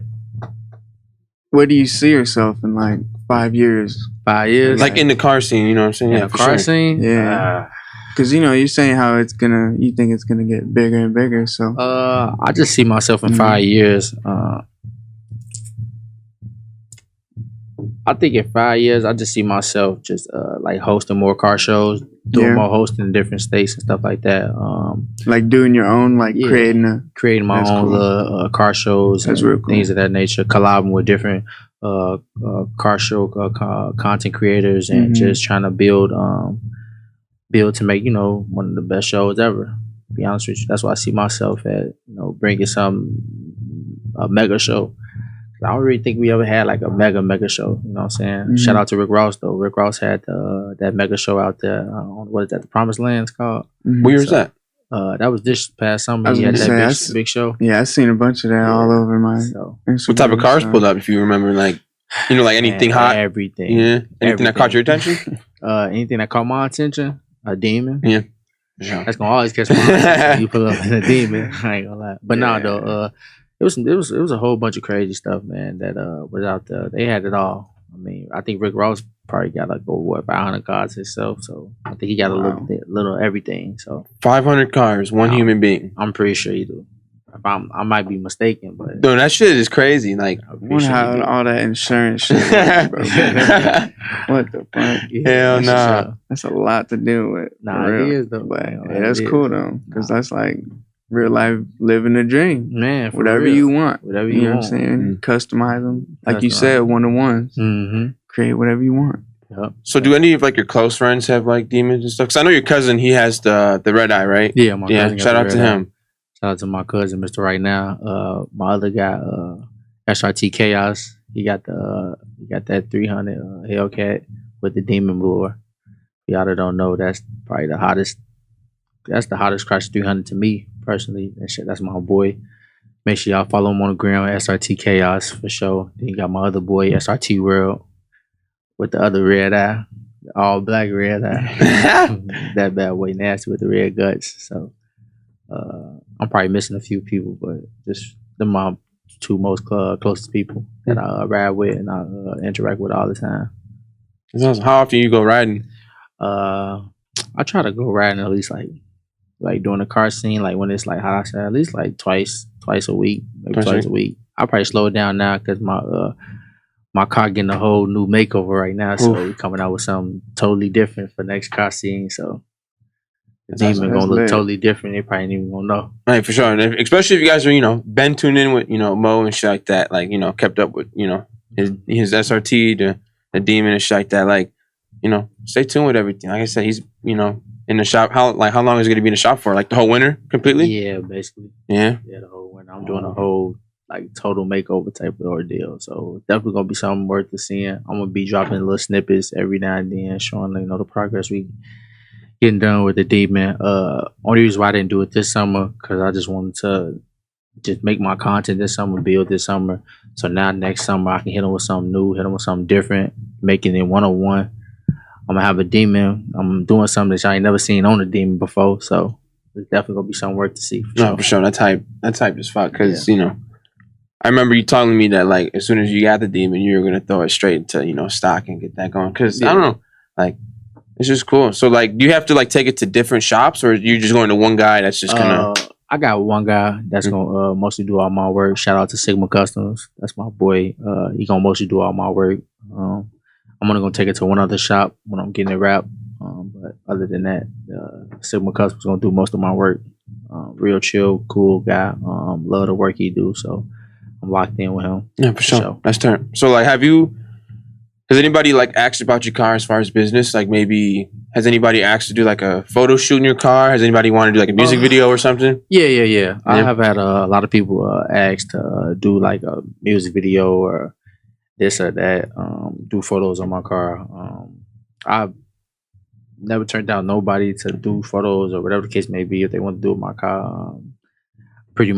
where do you see yourself in like 5 years? 5 years, like in the car scene. You know what I'm saying? Yeah, the car scene. Yeah. Because you're saying how you think it's gonna get bigger and bigger. So I just see myself in 5 years. I think in 5 years, I just see myself just like hosting more car shows, doing more hosting in different states and stuff like that. Like doing your own, like creating my own little car shows and things of that nature, collabing with different car show content creators and just trying to build to make one of the best shows ever. To be honest with you, that's why I see myself at bringing a mega show. I don't really think we ever had like a mega show. You know what I'm saying? Shout out to Rick Ross though. Rick Ross had that mega show out there. What is that? The Promised Land's called. Where was that? That was this past summer. He had that big show. Yeah, I seen a bunch of that all over my. What type of cars pulled up? If you remember, like like anything hot, everything. Yeah, anything that caught your attention. Anything that caught my attention. A demon. Yeah. That's gonna always catch my attention. You pull up in a demon. I ain't gonna lie. But though. It was a whole bunch of crazy stuff, man, that was out there. They had it all. I mean, I think Rick Ross probably got like over 500 cars himself, so I think he got a little everything. So 500 cars, one human being. I'm pretty sure he do. I might be mistaken, but dude, that shit is crazy. Like, I wonder how all that insurance shit works, bro. What the fuck? Hell nah. That's a lot to deal with. Nah, for real. it is though. But hey, that's cool though, because that's like real life living a dream. Man, for whatever real. you want. Whatever you you know want. what I'm saying? Customize them. Like you Customize said, them. one-on-ones. Mm-hmm. Create whatever you want. Yep. So do any of like your close friends have like demons and stuff? Because I know your cousin, he has the red eye, right? Yeah, my cousin got shout the out to red eye. him. Shout out to my cousin, Mr. Right Now. My other guy, SRT Chaos. He got that 300 Hellcat with the demon blower. If y'all that don't know, that's probably the hottest. That's the hottest Chrysler 300 to me personally. That's my boy. Make sure y'all follow him on the gram, SRT Chaos for sure. Then you got my other boy, SRT World, with the other red eye, the all black red eye. That bad boy nasty with the red guts. So I'm probably missing a few people, but just my two most closest people that I ride with and I interact with all the time. How often you go riding? I try to go riding at least like during the car scene, like when it's like how I said, at least like twice a week, maybe twice a week. I probably slow it down now because my car getting a whole new makeover right now, so we're coming out with something totally different for next car scene. So the demon gonna look totally different. They probably ain't even gonna know. Right, for sure. And especially if you guys are, been tuned in with, Mo and shit like that, like, kept up with, his SRT, the demon and shit like that. Like, stay tuned with everything. Like I said, he's, in the shop. How long is it gonna be in the shop for? Like the whole winter completely? Yeah, basically. Yeah, the whole winter. I'm doing a whole like total makeover type of ordeal. So definitely gonna be something worth the seeing. I'm gonna be dropping little snippets every now and then, showing the progress we getting done with the demon. Only reason why I didn't do it this summer because I just wanted to just make my content this summer, build this summer. So now next summer I can hit them with something new, hit them with something different, making it 101. I'm gonna have a demon. I'm doing something that y'all ain't never seen on a demon before. So it's definitely gonna be something worth to see. For sure. That's hype as fuck. Because I remember you telling me that like as soon as you got the demon, you were gonna throw it straight into stock and get that going. Because I don't know, like it's just cool. So like, do you have to like take it to different shops, or you just going to one guy that's just gonna? I got one guy that's gonna mostly do all my work. Shout out to Sigma Customs. That's my boy. He gonna mostly do all my work. I'm gonna take it to one other shop when I'm getting it wrapped. But other than that, Sigma Customs gonna do most of my work. Real chill, cool guy. Love the work he do. So I'm locked in with him. Yeah, for sure. That's turn. So like, has anybody like asked about your car as far as business? Like maybe has anybody asked to do like a photo shoot in your car? Has anybody wanted to do like a music video or something? Yeah. I have had a lot of people ask to do like a music video or this or that, do photos on my car. I've never turned down nobody to do photos or whatever the case may be if they want to do it with my car. Pretty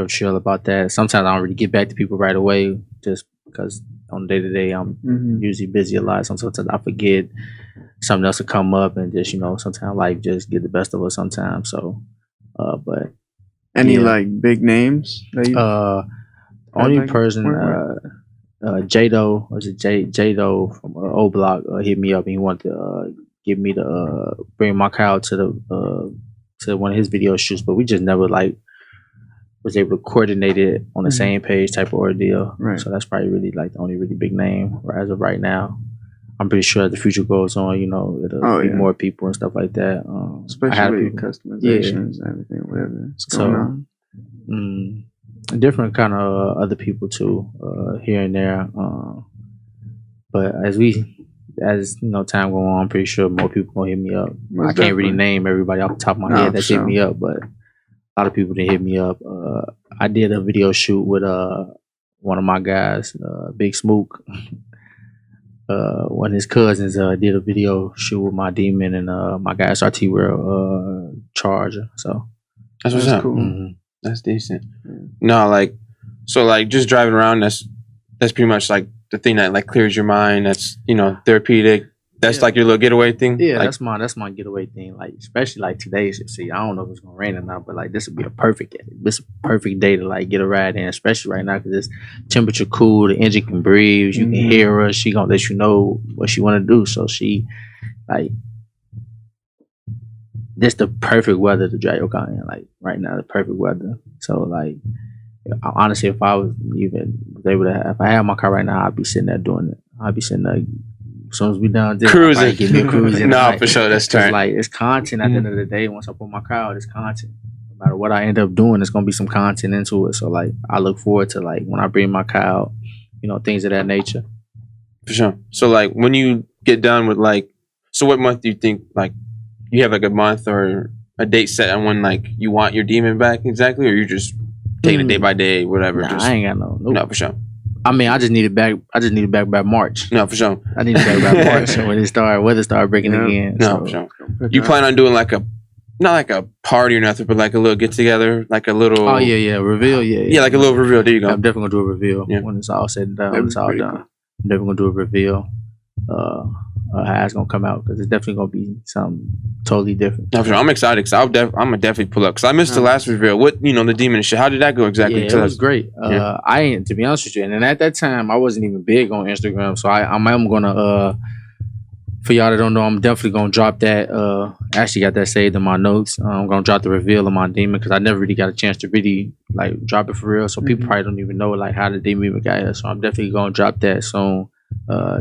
chill about that. Sometimes I don't really get back to people right away just because on day to day I'm usually busy a lot. Sometimes I forget, something else will come up and just sometimes life just get the best of us sometimes. So, but any like big names that you only person. Jado, was it Jado from O Block hit me up and he wanted to get me to bring my car out to one of his video shoots, but we just never like was able to coordinate it on the same page type of ordeal. Right. So that's probably really like the only really big name as of right now. I'm pretty sure as the future goes on, it'll be more people and stuff like that. Especially customizations and everything, whatever. Going on. Different kind of other people too, here and there. But as time go on, I'm pretty sure more people gonna hit me up. I can't really name everybody off the top of my head that hit me up, but a lot of people that hit me up. I did a video shoot with one of my guys, Big Smook. One of his cousins did a video shoot with my demon and my guy SRT World Charger. So that's what's up. Cool. Mm-hmm. That's decent. No, like, so like just driving around, that's pretty much like the thing that like clears your mind. That's, therapeutic. That's like your little getaway thing. Yeah, like, that's my getaway thing. Like, especially like today, see, I don't know if it's gonna rain or not, but like this would be a perfect day to like get a ride in, especially right now because it's temperature cool, the engine can breathe, you can hear her, she gonna let you know what she wanna do. So she like this the perfect weather to drive your car in. Like right now, the perfect weather. So like, honestly, if I was able to, if I had my car right now, I'd be sitting there doing it. I'd be sitting there. As soon as we done this, cruising, give me a cruising. No, for sure, that's right. Like it's content at the end of the day. Once I put my car out, it's content. No matter what I end up doing, it's gonna be some content into it. So like, I look forward to like when I bring my car out, things of that nature. For sure. So like, when you get done with like, so what month do you think like you have like a month or a date set on when like you want your Demon back exactly, or you just taking it day by day, whatever? Nah, I ain't got no. Nope. No, for sure. I mean, I just need it back. I just need it back by March. No, for sure. I need it back by March. So when weather started breaking again. No, for sure. You plan on doing like not like a party or nothing, but like a little get together, like a little. Oh yeah, reveal, yeah. Yeah, like a little reveal. There you go. I'm definitely gonna do a reveal when it's all said and done. When it's all done, I'm definitely gonna do a reveal. How it's gonna come out, because it's definitely gonna be something totally different. No, for sure. I'm excited because I'm gonna definitely pull up because I missed the last reveal. What the Demon and shit? How did that go exactly? Yeah, it was great. I ain't, to be honest with you, and at that time I wasn't even big on Instagram, so I'm gonna for y'all that don't know, I'm definitely gonna drop that. I actually got that saved in my notes. I'm gonna drop the reveal of my Demon because I never really got a chance to really like drop it for real. So people probably don't even know like how the Demon even got here. So I'm definitely gonna drop that soon.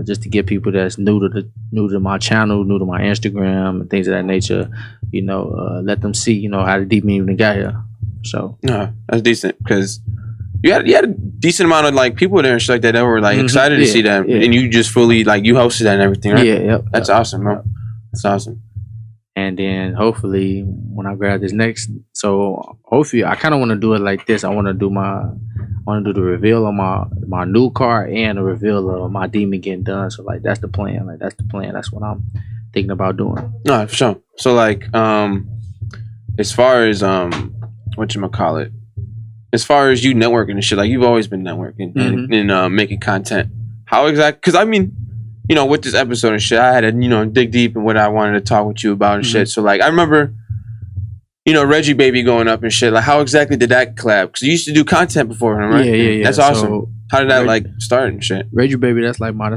Just to get people that's new to my channel, new to my Instagram and things of that nature, let them see, how the Demon even got here. So no, that's decent because you had a decent amount of like people there and shit like that were like excited to see that, and you just fully like you hosted that and everything, right? Yeah, that's awesome, bro. That's awesome. And then hopefully when I grab this next, so hopefully I kind of want to do it like this. I want to do the reveal of my new car and the reveal of my Demon getting done. So like that's the plan. That's what I'm thinking about doing. No, for sure. So like as far as whatchamacallit, as far as you networking and shit, like you've always been networking and making content. How exactly? Because I mean, with this episode and shit, I had to, dig deep in what I wanted to talk with you about and shit. So like, I remember, Reggie Baby going up and shit. Like, how exactly did that collab? Because you used to do content before him, right? Yeah. That's awesome. So, how did that start and shit? Reggie Baby, that's like my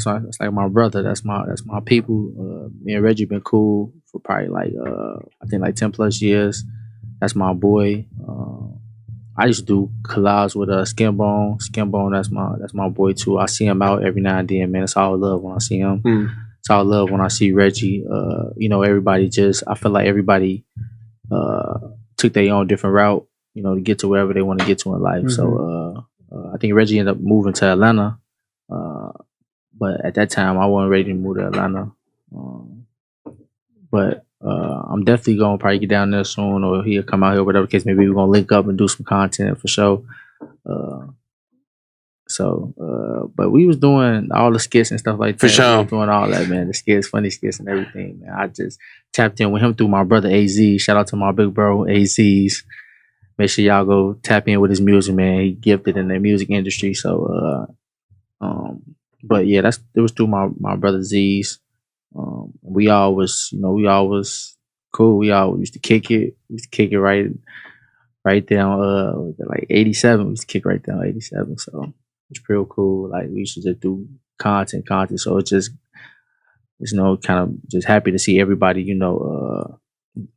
brother. That's my people. Me and Reggie been cool for probably like I think like 10+ years. That's my boy. I used to do collabs with Skinbone. Skinbone, that's my boy too. I see him out every now and then, man. It's all love when I see him. It's all love when I see Reggie. Everybody I feel like everybody took their own different route, to get to wherever they want to get to in life. So I think Reggie ended up moving to Atlanta. But at that time I wasn't ready to move to Atlanta. But I'm definitely gonna probably get down there soon, or he'll come out here, whatever case. Maybe we're gonna link up and do some content for sure. But we was doing all the skits and stuff like that. For sure, we was doing all that, man. The skits, funny skits, and everything, man. I just tapped in with him through my brother AZ. Shout out to my big bro AZ's. Make sure y'all go tap in with his music, man. He gifted in the music industry. So, but yeah, it was through my brother Z's. We all was cool. We all used to kick it. We used to kick it right down like 87. We used to kick right down 87. So it's real cool. Like we used to just do content. So it's just kind of just happy to see everybody, on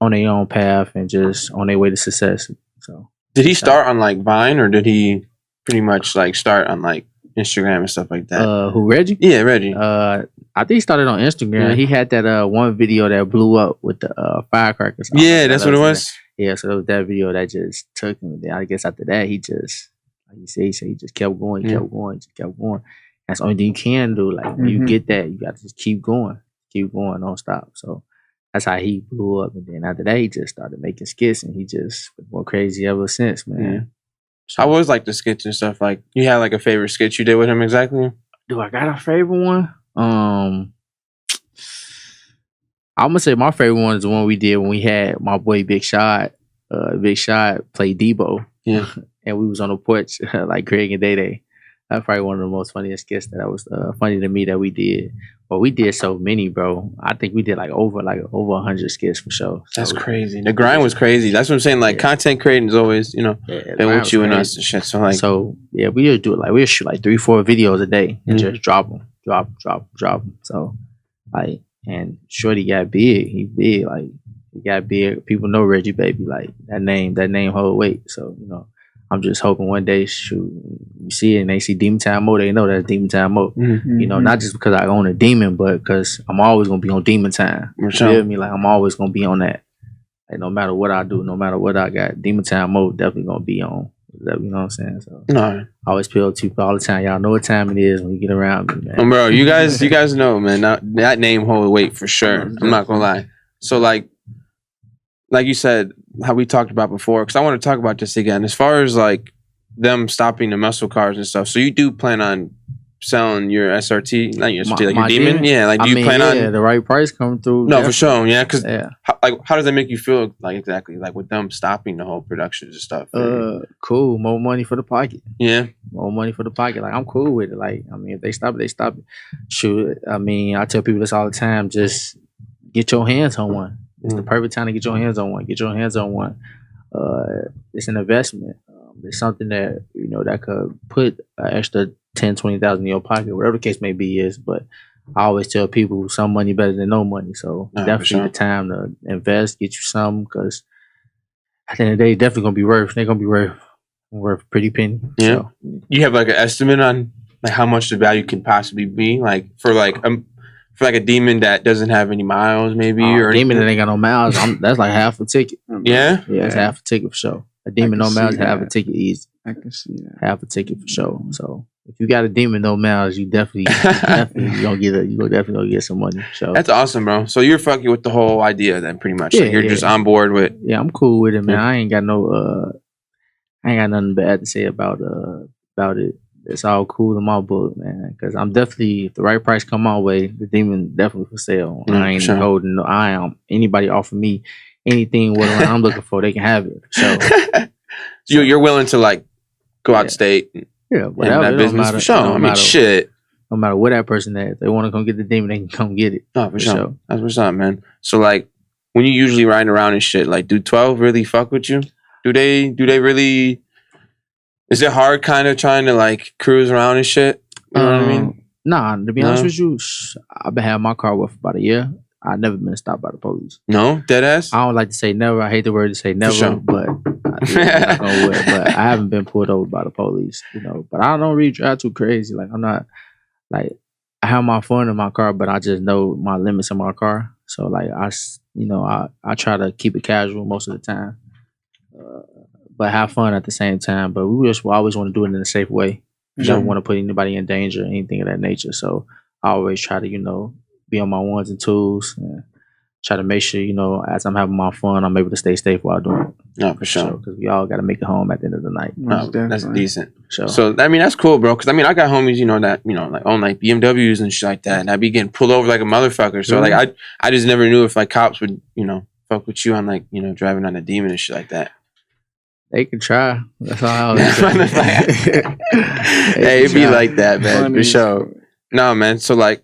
their own path and just on their way to success. So did he start on like Vine, or did he pretty much like start on like Instagram and stuff like that? Who, Reggie? Yeah, Reggie. I think he started on Instagram. He had that one video that blew up with the firecrackers. Yeah, that's what it was. Yeah, so it was that video that just took him. Then I guess after that, he just, like you say, he just kept going, kept going. That's the only thing you can do. Like when you get that, you got to just keep going, don't stop. So that's how he blew up. And then after that, he just started making skits, and he just been more crazy ever since, man. Yeah. So I always like the skits and stuff. Like, you had like a favorite skit you did with him exactly? Do I got a favorite one? I'm gonna say my favorite one is the one we did when we had my boy Big Shot. Big Shot played Debo. Yeah. And we was on the porch like Craig and Day Day. That's probably one of the most funniest skits that was funny to me that we did. But we did so many, bro. I think we did like over 100 skits for sure. So, that's crazy. The grind was crazy. That's what I'm saying. Like content creating is always, been with you and us and shit. So like, yeah, we would do it. Like we would shoot like 3-4 videos a day and just drop them. So like, and Shorty got big. He big. Like he got big. People know Reggie Baby. Like that name hold weight. So I'm just hoping one day, shoot, you see it and they see DemontimeMo, they know that's DemontimeMo. Mm-hmm. Not just because I own a demon, but because I'm always gonna be on Demon Time. You feel me? Like I'm always gonna be on that. Like no matter what I do, no matter what I got, DemontimeMo definitely gonna be on. You know what I'm saying? So I always appeal to people all the time. Y'all know what time it is when you get around me, man. Bro, you guys know, man. That name hold weight for sure. I'm not gonna lie. So like you said, how we talked about before, because I want to talk about this again. As far as like them stopping the muscle cars and stuff, so you do plan on selling your SRT, not your SRT, like your demon? Yeah, like do you plan on the right price coming through? No, definitely. For sure, yeah. Because how does that make you feel? Like exactly, like with them stopping the whole productions and stuff. Cool, more money for the pocket. Yeah, more money for the pocket. Like I'm cool with it. Like I mean, if they stop it, they stop it. Shoot, I mean, I tell people this all the time. Just get your hands on one. It's the perfect time to get your hands on one. Get your hands on one. It's an investment. It's something that that could put an extra 10, 20,000 in your pocket, whatever the case may be. But I always tell people some money better than no money. So definitely the time to invest, get you some, because at the end of the day, definitely gonna be worth. They're gonna be worth a pretty penny. Yeah. So. You have like an estimate on like how much the value can possibly be, like for a demon that doesn't have any miles, maybe, or a demon that ain't got no miles. That's like half a ticket. Yeah, it's half a ticket for sure. A demon no miles, half a ticket easy. I can see that. Half a ticket for sure. So if you got a demon no miles, you definitely gonna get some money. So that's awesome, bro. So you're fucking with the whole idea then, pretty much. Like you're just on board with. Yeah, I'm cool with it, man. I ain't got nothing bad to say about it. It's all cool in my book, man. Because I'm definitely, if the right price come my way, the demon definitely for sale. I ain't holding no eye on anybody offer me anything what I'm looking for. They can have it. So you're willing to like go out state. Yeah, whatever. That business for sure. I mean, shit. No matter what that person is, if they want to come get the demon, they can come get it. No, for sure. That's what's up, man. So like, when you usually riding around and shit, like, do 12 really fuck with you? Do they really? Is it hard kind of trying to like cruise around and shit? You know what I mean? Nah, to be honest with you, I've been having my car with for about a year. I've never been stopped by the police. No? Dead ass? I don't like to say never. I hate the word to say never, but I haven't been pulled over by the police, But I don't really drive too crazy. Like I'm not like I have my fun in my car, but I just know my limits in my car. So like I try to keep it casual most of the time. But have fun at the same time. But we always want to do it in a safe way. We don't want to put anybody in danger or anything of that nature. So I always try to, be on my ones and twos and try to make sure, as I'm having my fun, I'm able to stay safe while doing it. No, for sure. Because we all got to make it home at the end of the night. No, that's decent. So, I mean, that's cool, bro. Because, I mean, I got homies, that, like own like BMWs and shit like that. And I be getting pulled over like a motherfucker. So, like, I just never knew if like cops would, fuck with you on like, driving on a demon and shit like that. They can try. That's all. Hey, it be like that, man. For sure. No, man. So, like,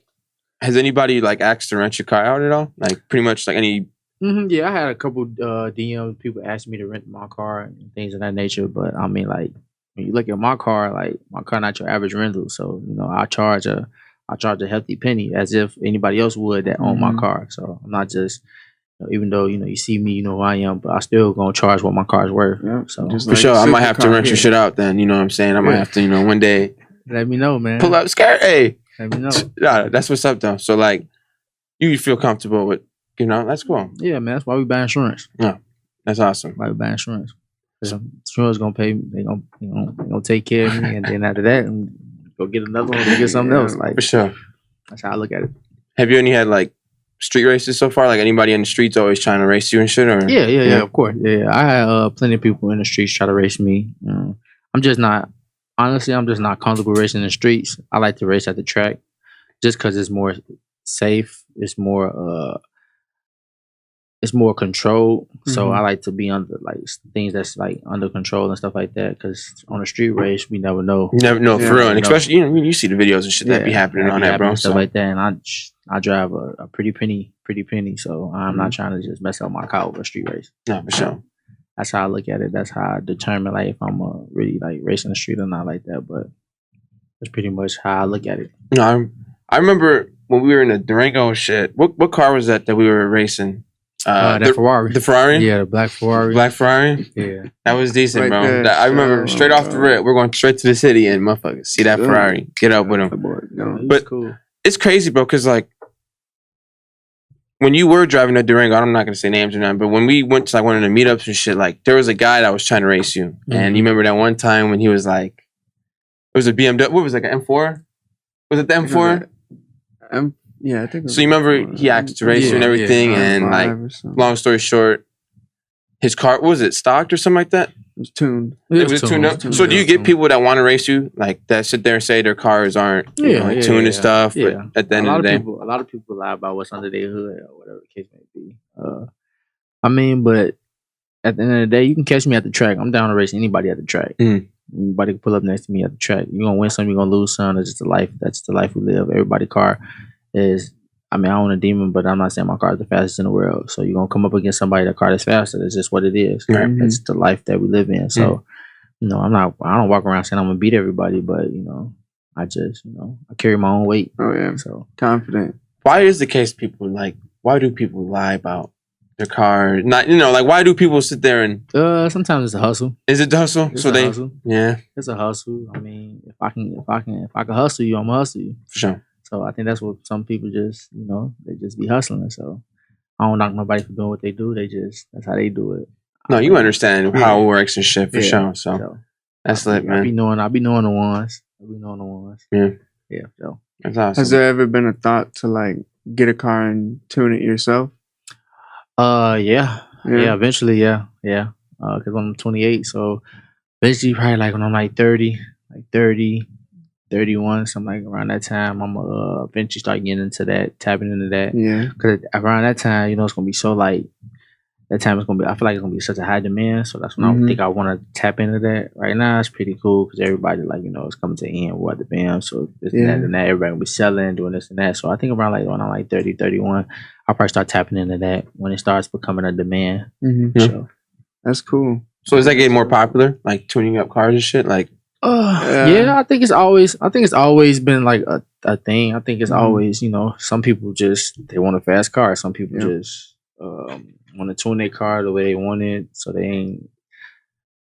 has anybody like asked to rent your car out at all? Like, pretty much like any. Yeah, I had a couple DMs. People asked me to rent my car and things of that nature. But I mean, like, when you look at my car, like my car not your average rental. So I charge a hefty penny as if anybody else would that own my car. So I'm not just. Even though you see me, you know who I am, but I still gonna charge what my car's worth. Yeah, so for sure, I might have to rent your shit out. Then you know what I'm saying. I might have to, one day. Let me know, man. Pull up, scare. Hey, let me know. Nah, that's what's up, though. So like, you feel comfortable with, that's cool. Yeah, man. That's why we buy insurance. Yeah, that's awesome. Why we buy insurance? Insurance gonna pay me. They gonna take care of me, and then after that, go get another one or get something else. Like for sure. That's how I look at it. Have you any had like street races so far? Like anybody in the streets always trying to race you and shit? Or yeah, of course. Yeah, I had plenty of people in the streets try to race me. I'm just not comfortable racing in the streets. I like to race at the track just because it's more safe. It's more controlled. So I like to be under like things that's like under control and stuff like that. Because on a street race, we never know. You never know for real, and especially you see the videos and shit that be happening on that, bro. Stuff like that, and I drive a pretty penny. So I'm not trying to just mess up my car over a street race. No, for sure. That's how I look at it. That's how I determine like if I'm really like racing the street or not like that. But that's pretty much how I look at it. No, I remember when we were in the Durango shit. What car was that we were racing? That Ferrari. The Ferrari? Yeah, the black Ferrari. Black Ferrari? Yeah. That was decent, Right bro. there, I remember straight off the rip, we're going straight to the city and motherfuckers see that Ferrari. Get up with him. But cool. It's crazy, bro, because like when you were driving a Durango, I'm not gonna say names or nothing, but when we went to like one of the meetups and shit, like there was a guy that was trying to race you. And you remember that one time when he was like, it was a BMW, what was it, like an M4? Was it the M4? Yeah, I think so. You remember he asked to race you and everything, and like, long story short, his car, what was it, stocked or something like that? It was tuned. It was tuned up. So do you get people that want to race you, like that sit there and say their cars aren't tuned and stuff? But at the end of the day, a lot of people lie about what's under their hood or whatever the case may be. I mean, but at the end of the day, you can catch me at the track. I'm down to race anybody at the track. Anybody can pull up next to me at the track. You're gonna win some, you're gonna lose some. That's just the life. That's the life we live. Everybody's car is. I mean, I own a Demon, but I'm not saying my car is the fastest in the world. So you're gonna come up against somebody that car that's faster. That's just what it is. Right? It's the life that we live in. So, you know, I don't walk around saying I'm gonna beat everybody, but you know, I just, you know, I carry my own weight. Oh yeah. So confident. Why is the case people like? Why do people lie about their car? Not, you know, like why do people sit there and? Sometimes it's a hustle. Is it the hustle? It's a hustle. Yeah. It's a hustle. I mean, if I can hustle you, I'm gonna hustle you. For sure. So I think that's what some people just, you know, they just be hustling. So I don't knock nobody for doing what they do. That's how they do it. No, you understand how it works and shit for sure. So that's lit, man. I be knowing the ones. Yeah. Yeah. So that's awesome. Has there ever been a thought to like get a car and tune it yourself? Yeah. Eventually, yeah. Because I'm 28, so eventually, probably like when I'm like 30, 31, something like around that time, I'm eventually start getting into that, tapping into that. Yeah. Because around that time, you know, it's gonna be so like that time. It's gonna be. I feel like it's gonna be such a high demand. So that's when I think I want to tap into that. Right now, it's pretty cool because everybody like, you know, it's coming to the end. We're at the bam. So this and that and that. Everybody gonna be selling, doing this and that. So I think around like when I'm like 30, 31, I'll probably start tapping into that when it starts becoming a demand. So that's cool. So is that getting more popular? Like tuning up cars and shit? Like yeah, I think it's always been like a thing. I think it's always, you know, some people just they want a fast car. Some people just want to tune their car the way they want it, so they ain't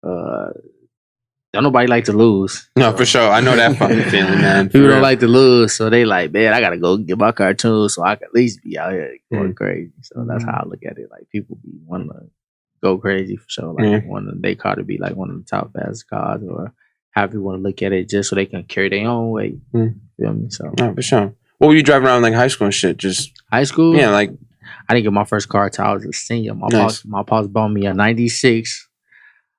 don't nobody like to lose. No, for sure. I know that fucking feeling, man. People don't like to lose, so they like, man, I gotta go get my car tuned so I can at least be out here going crazy. So that's how I look at it. Like people be wanting to go crazy for sure. Like wanting their car to be like one of the top fast cars or however you want to look at it, just so they can carry their own weight. Feel me? So, for sure. What were you driving around like high school and shit? Just high school? Yeah, like I didn't get my first car until I was a senior. My pops bought me a '96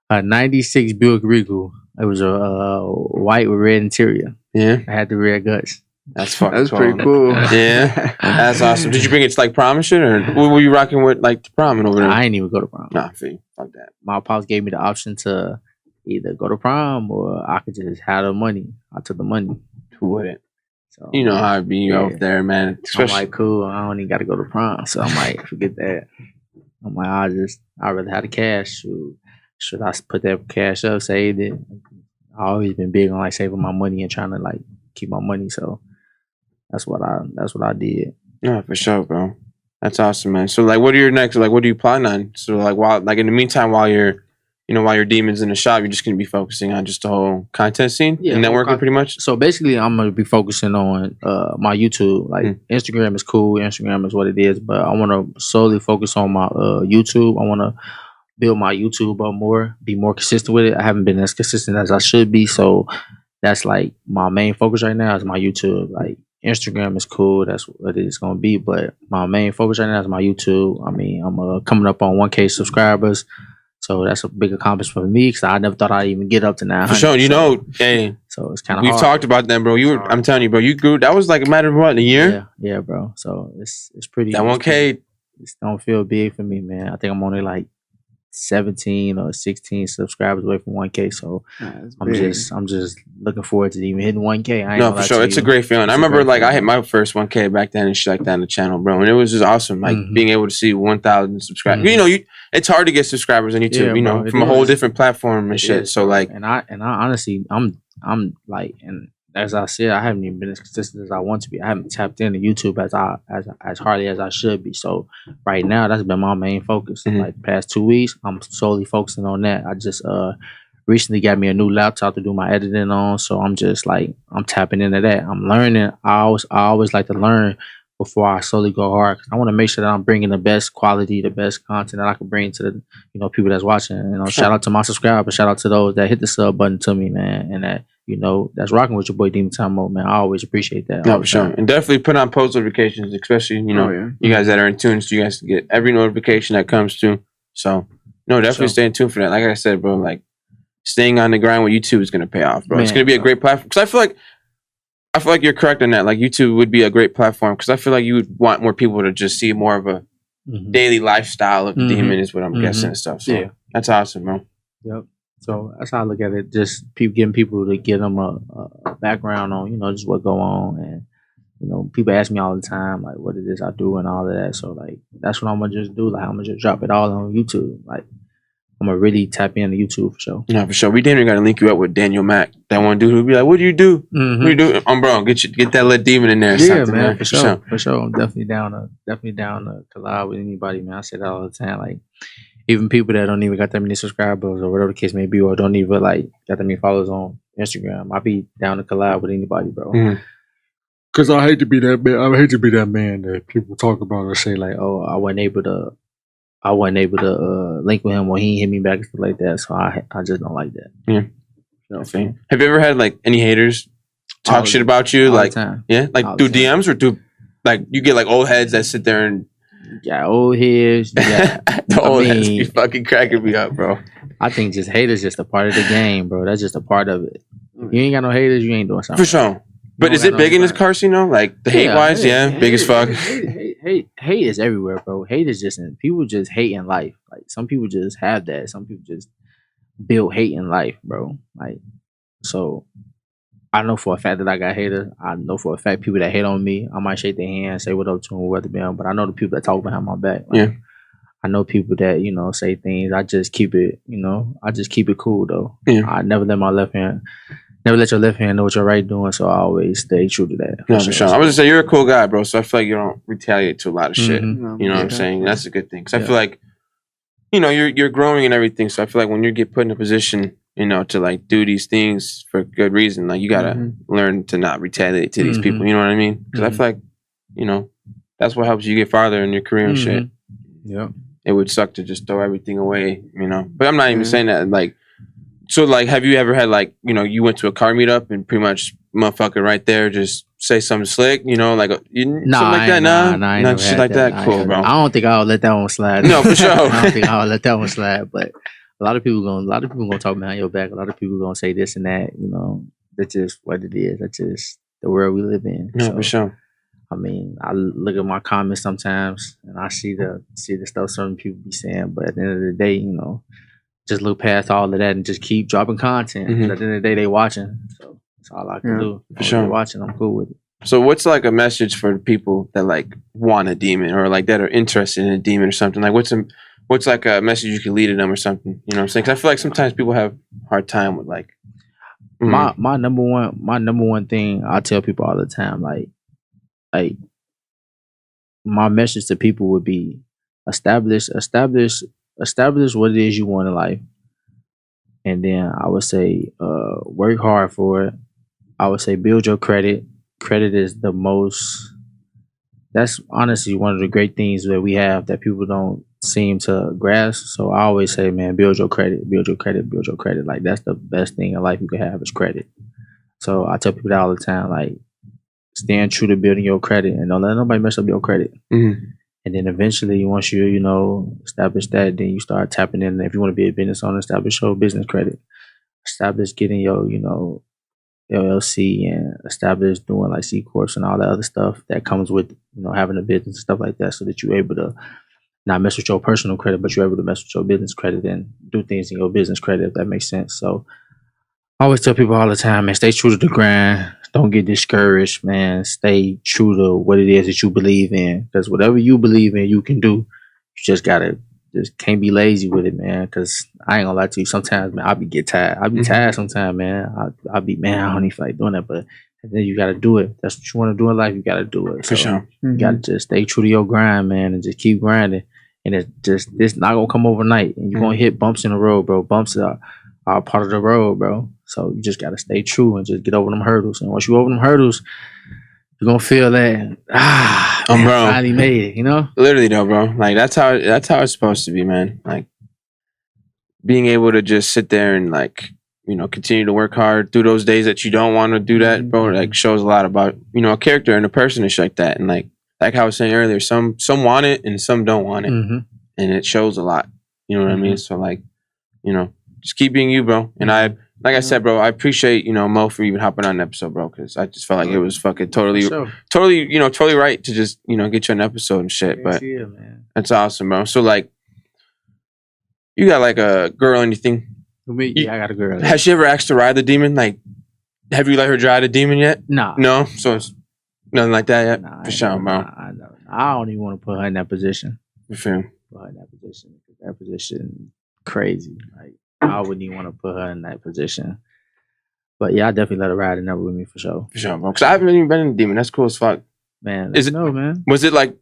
Buick Regal. It was a white with red interior. Yeah, I had the red guts. That's fucking That's pretty cool. Yeah, that's awesome. Did you bring it to like prom and shit, or what were you rocking with like to prom and over there? I ain't even go to prom. Nah, fuck that. My pops gave me the option to either go to prom or I could just have the money. I took the money. Who wouldn't? So you know how it be out there, man. I'm like, cool. I don't even got to go to prom, so I'm like, forget that. I'm like, I'd rather have the cash. Should I put that cash up, save it? I've always been big on like saving my money and trying to like keep my money. So that's what I did. Yeah, for sure, bro. That's awesome, man. So like, what are your next? Like, what do you plan on? So like, in the meantime, while your Demon's in the shop, you're just gonna be focusing on just the whole content scene and networking, pretty much. So basically, I'm gonna be focusing on my YouTube. Like Instagram is cool. Instagram is what it is, but I want to solely focus on my YouTube. I want to build my YouTube up more, be more consistent with it. I haven't been as consistent as I should be, so that's like my main focus right now is my YouTube. Like Instagram is cool, that's what it's gonna be, but my main focus right now is my YouTube. I mean, I'm coming up on 1K subscribers, so that's a big accomplishment for me because I never thought I'd even get up to 900. For sure, you know, hey, so it's kind of we've talked about that, bro. I'm telling you, bro, you grew. That was like a matter of what, a year? Yeah, bro. So it's pretty. That 1K, it don't feel big for me, man. I think I'm only like 17 or 16 subscribers away from 1K, so I'm just looking forward to even hitting 1K. No, for sure, it's a great feeling. I remember like I hit my first 1K back then and shit like that on the channel, bro, and it was just awesome. Like being able to see 1,000 subscribers. You know, it's hard to get subscribers on YouTube. You know, from a whole different platform and shit. So like, and I honestly, I'm like, and as I said, I haven't even been as consistent as I want to be. I haven't tapped into YouTube as hardly as I should be. So right now, that's been my main focus. Like the past 2 weeks, I'm solely focusing on that. I just recently got me a new laptop to do my editing on, so I'm just like I'm tapping into that. I'm learning. I always like to learn before I solely go hard. I want to make sure that I'm bringing the best quality, the best content that I can bring to the people that's watching. Shout out to my subscribers. Shout out to those that hit the sub button to me, man, and that that's rocking with your boy DemontimeMo, man. I always appreciate that. No, for sure, and definitely put on post notifications, especially you guys that are in tune, so you guys get every notification that comes through. So definitely stay in tune for that. Like I said, bro, like staying on the grind with YouTube is gonna pay off, bro. It's gonna be a great platform because I feel like you're correct on that. Like YouTube would be a great platform because I feel like you would want more people to just see more of a daily lifestyle of the demon is what I'm guessing and stuff. So that's awesome, bro. Yep. So that's how I look at it. Just getting people to give them a background on, just what go on. And, people ask me all the time, like, what it is I do and all of that. So, like, that's what I'm going to just do. Like, I'm going to just drop it all on YouTube. Like, I'm going to really tap into YouTube for sure. No, for sure. We damn got to link you up with Daniel Mack. That one dude who'll be like, what do you do? What do you do? Bro, get that little demon in there or something, man. For sure. For sure. I'm definitely down to collab with anybody, man. I say that all the time. Like, even people that don't even got that many subscribers or whatever the case may be, or don't even like got that many followers on Instagram, I'd be down to collab with anybody, bro. Cause I hate to be that man. I hate to be that man that people talk about or say like, "Oh, I wasn't able to link with him, or he hit me back and stuff like that." So I just don't like that. Yeah. Have you ever had like any haters talk shit about you? Like, like through DMs or through like you get like old heads that sit there and. Yeah, old heads. The old heads be fucking cracking me up, bro. I think just haters just a part of the game, bro. That's just a part of it. If you ain't got no haters, you ain't doing something. For sure. But is it big in this Carsino? Like the hate wise? Big as fuck. Hate is everywhere, bro. Hate is just people just hate in life. Like some people just have that. Some people just build hate in life, bro. Like so. I know for a fact that I got haters. I know for a fact people that hate on me, I might shake their hand, say what up to them, what to them. But I know the people that talk behind my back. Like, I know people that, say things. I just keep it, I just keep it cool though. I never let my left hand, never let your left hand know what your right doing. So I always stay true to that. No, for sure. I was just say you're a cool guy, bro. So I feel like you don't retaliate to a lot of shit. You know what I'm saying? That's a good thing. Because I feel like, you're growing and everything. So I feel like when you get put in a position, to like do these things for good reason. Like you gotta learn to not retaliate to these people. You know what I mean? Because I feel like, that's what helps you get farther in your career and shit. Yeah. It would suck to just throw everything away, But I'm not even saying that. Like, so like, have you ever had like, you went to a car meetup and pretty much motherfucker right there just say something slick, like something like that? Nah, shit like that. Cool, bro. I don't think I'll let that one slide. No, for sure. I don't think I'll let that one slide, but. A lot of people gonna talk behind your back. A lot of people gonna say this and that. That's just what it is. That's just the world we live in. No, for sure. I mean, I look at my comments sometimes and I see the stuff certain people be saying. But at the end of the day, just look past all of that and just keep dropping content. At the end of the day, they watching. So that's all I can do. For sure. They're watching, I'm cool with it. So what's like a message for people that like want a demon or like that are interested in a demon or something? Like what's like a message you can lead to them or something? You know what I'm saying? Because I feel like sometimes people have a hard time with like my number one thing I tell people all the time, like my message to people would be establish what it is you want in life, and then I would say work hard for it. I would say build your credit. Credit is that's honestly one of the great things that we have that people don't seem to grasp. So I always say, man, build your credit. Like that's the best thing in life you can have is credit. So I tell people that all the time, like stand true to building your credit and don't let nobody mess up your credit. And then eventually once you, establish that, then you start tapping in. If you want to be a business owner, establish your business credit. Establish getting your, LLC and establish doing like C Corps and all that other stuff that comes with, having a business and stuff like that so that you're able to not mess with your personal credit, but you're able to mess with your business credit and do things in your business credit, if that makes sense. So I always tell people all the time, man, stay true to the grind. Don't get discouraged, man. Stay true to what it is that you believe in. Because whatever you believe in, you can do. You just got to just can't be lazy with it, man. Because I ain't gonna lie to you. Sometimes, man, I get tired. I be tired sometimes, man. I be, man, I don't even feel like doing that, but then you gotta do it. That's what you want to do in life. You gotta do it. For So sure. you gotta just stay true to your grind, man, and just keep grinding. And it's not gonna come overnight. And you're gonna hit bumps in the road, bro. Bumps are part of the road, bro. So you just gotta stay true and just get over them hurdles. And once you over them hurdles, you're gonna feel that man, bro, finally made it, you know? Literally though, bro. Like that's how it's supposed to be, man. Like being able to just sit there and like, you know, continue to work hard through those days that you don't want to do that, bro. Like shows a lot about, you know, a character and a person and shit like that. And like how I was saying earlier, some want it and some don't want it, and it shows a lot. You know what I mean? So like, you know, just keep being you, bro. And like I said, bro, I appreciate, you know, Mo for even hopping on an episode, bro, because I just felt like it was fucking totally, you know, totally right to just, you know, get you an episode and shit. But man. That's awesome, bro. So like, you got like a girl or anything? Yeah, I got a girl. Has she ever asked to ride the demon? Like, have you let her drive the demon yet? Nah. No? So it's nothing like that yet? Nah, For sure, bro. I don't even want to put her in that position. You feel? Put her in that position. That position, crazy. Like, I wouldn't even want to put her in that position. But yeah, I definitely let her ride and never with me for sure. For sure, bro. Because I haven't even been in the demon. That's cool as fuck. Man, man. Was it like,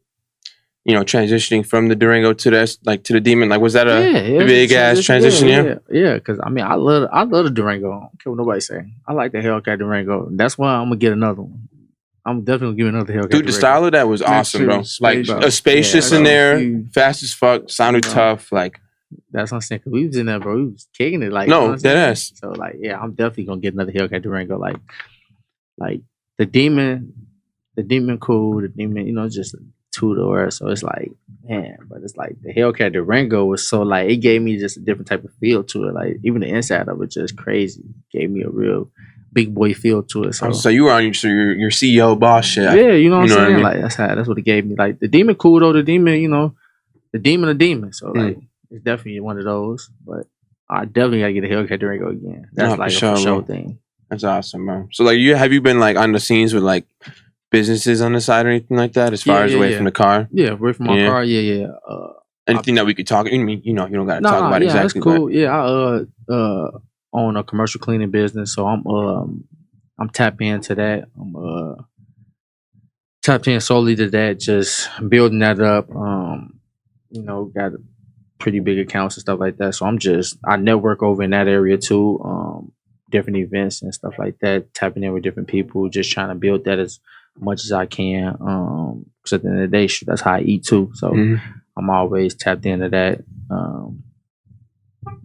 you know, transitioning from the Durango to this, like to the demon? Like, was that a big ass transition? Yeah. Because I mean, I love the Durango. I don't care what nobody say. I like the Hellcat Durango. That's why I'm gonna get another one. I'm definitely gonna give another Hellcat. Dude, the style of that was awesome, bro. Like a spacious in there, fast as fuck, sounded tough. Like that's what I'm saying. Cause we was in there, bro. We was kicking it. Like no, dead ass. So like, yeah, I'm definitely gonna get another Hellcat Durango. Like the demon cool. The demon, you know, just 2-door. So it's like, man, but it's like the Hellcat Durango was so like, it gave me just a different type of feel to it. Like even the inside of it just crazy. Gave me a real big boy feel to it. So you were on your CEO boss shit. Yeah, you know what I'm saying? I mean? Like that's what it gave me. Like the demon cool though, the demon, you know, the demon a demon. So like it's definitely one of those. But I definitely gotta get a Hellcat Durango again. That's like a for sure thing. That's awesome, bro. So like have you been like on the scenes with like businesses on the side or anything like that as far as away from the car? Yeah, away from my car. Yeah. Anything that we could talk. I mean, you know, you don't gotta talk about exactly. That's cool. But. Yeah, I own a commercial cleaning business, so I'm tapped into that. I'm tapped in solely to that, just building that up. You know, got pretty big accounts and stuff like that. So I network over in that area too. Different events and stuff like that, tapping in with different people, just trying to build that as much as I can. Because at the end of the day, that's how I eat too. So I'm always tapped into that.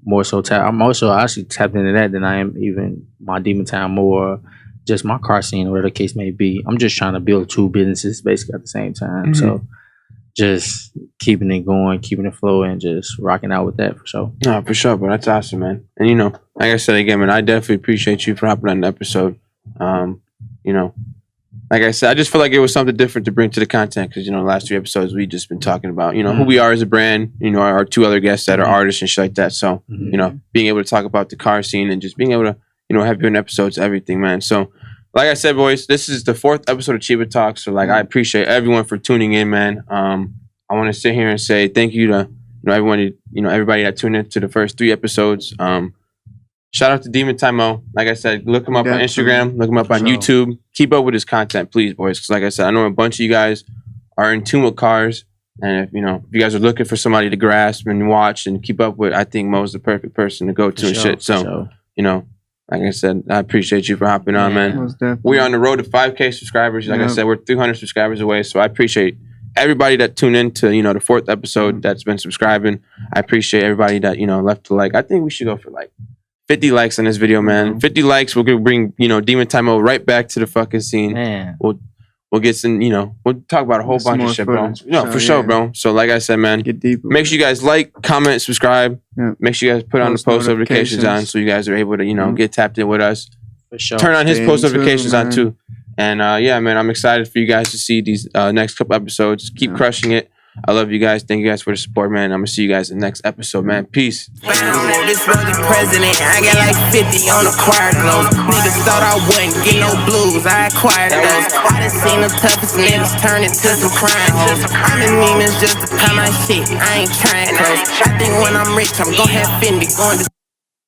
I'm also actually tapped into that than I am even my DemontimeMo or just my car scene, or whatever the case may be. I'm just trying to build 2 businesses basically at the same time. So just keeping it going, keeping it flowing, just rocking out with that for sure. No, for sure, bro. That's awesome, man. And you know, like I said again, man, I definitely appreciate you for hopping on the episode. You know, like I said, I just feel like it was something different to bring to the content because, you know, the last 3 episodes we just been talking about, you know, who we are as a brand, you know, our 2 other guests that are artists and shit like that. So, you know, being able to talk about the car scene and just being able to, you know, have different episodes, everything, man. So, like I said, boys, this is the 4th episode of Cheeba Talks. So, like, I appreciate everyone for tuning in, man. I want to sit here and say thank you to, you know, everyone, you know, everybody that tuned in to the first 3 episodes. Shout out to DemontimeMo. Like I said, look him up on Instagram, look him up on YouTube. Keep up with his content, please, boys. Because like I said, I know a bunch of you guys are in tune with cars. And if you guys are looking for somebody to grasp and watch and keep up with, I think Mo's the perfect person to go to and shit. So, you know, like I said, I appreciate you for hopping on, man. We're on the road to 5K subscribers. Like I said, we're 300 subscribers away. So I appreciate everybody that tuned in to, you know, the 4th episode that's been subscribing. I appreciate everybody that, you know, left a like. I think we should go for like 50 likes on this video, man. 50 likes, we're gonna bring, you know, DemontimeMo right back to the fucking scene. Man. We'll get some, you know, we'll talk about a whole bunch of shit, bro. No, for sure, bro. So like I said, man, Get deeper. make sure you guys like, comment, subscribe. Make sure you guys put on the post notifications on so you guys are able to, you know, get tapped in with us. For sure. Turn on his Stay post in tune, notifications on man. too. And yeah, man, I'm excited for you guys to see these next couple episodes. Keep crushing it. I love you guys. Thank you guys for the support, man. I'm gonna see you guys in the next episode, man. Peace. This rolling president, I got like 50 on acquired clothes. Niggas thought I wouldn't get no blues, I acquired those. I done seen the toughest niggas turn into some crime hoes. I'm in demons just to cut my shit, I ain't trying close. I think when I'm rich, I'm gon' have Fendi going to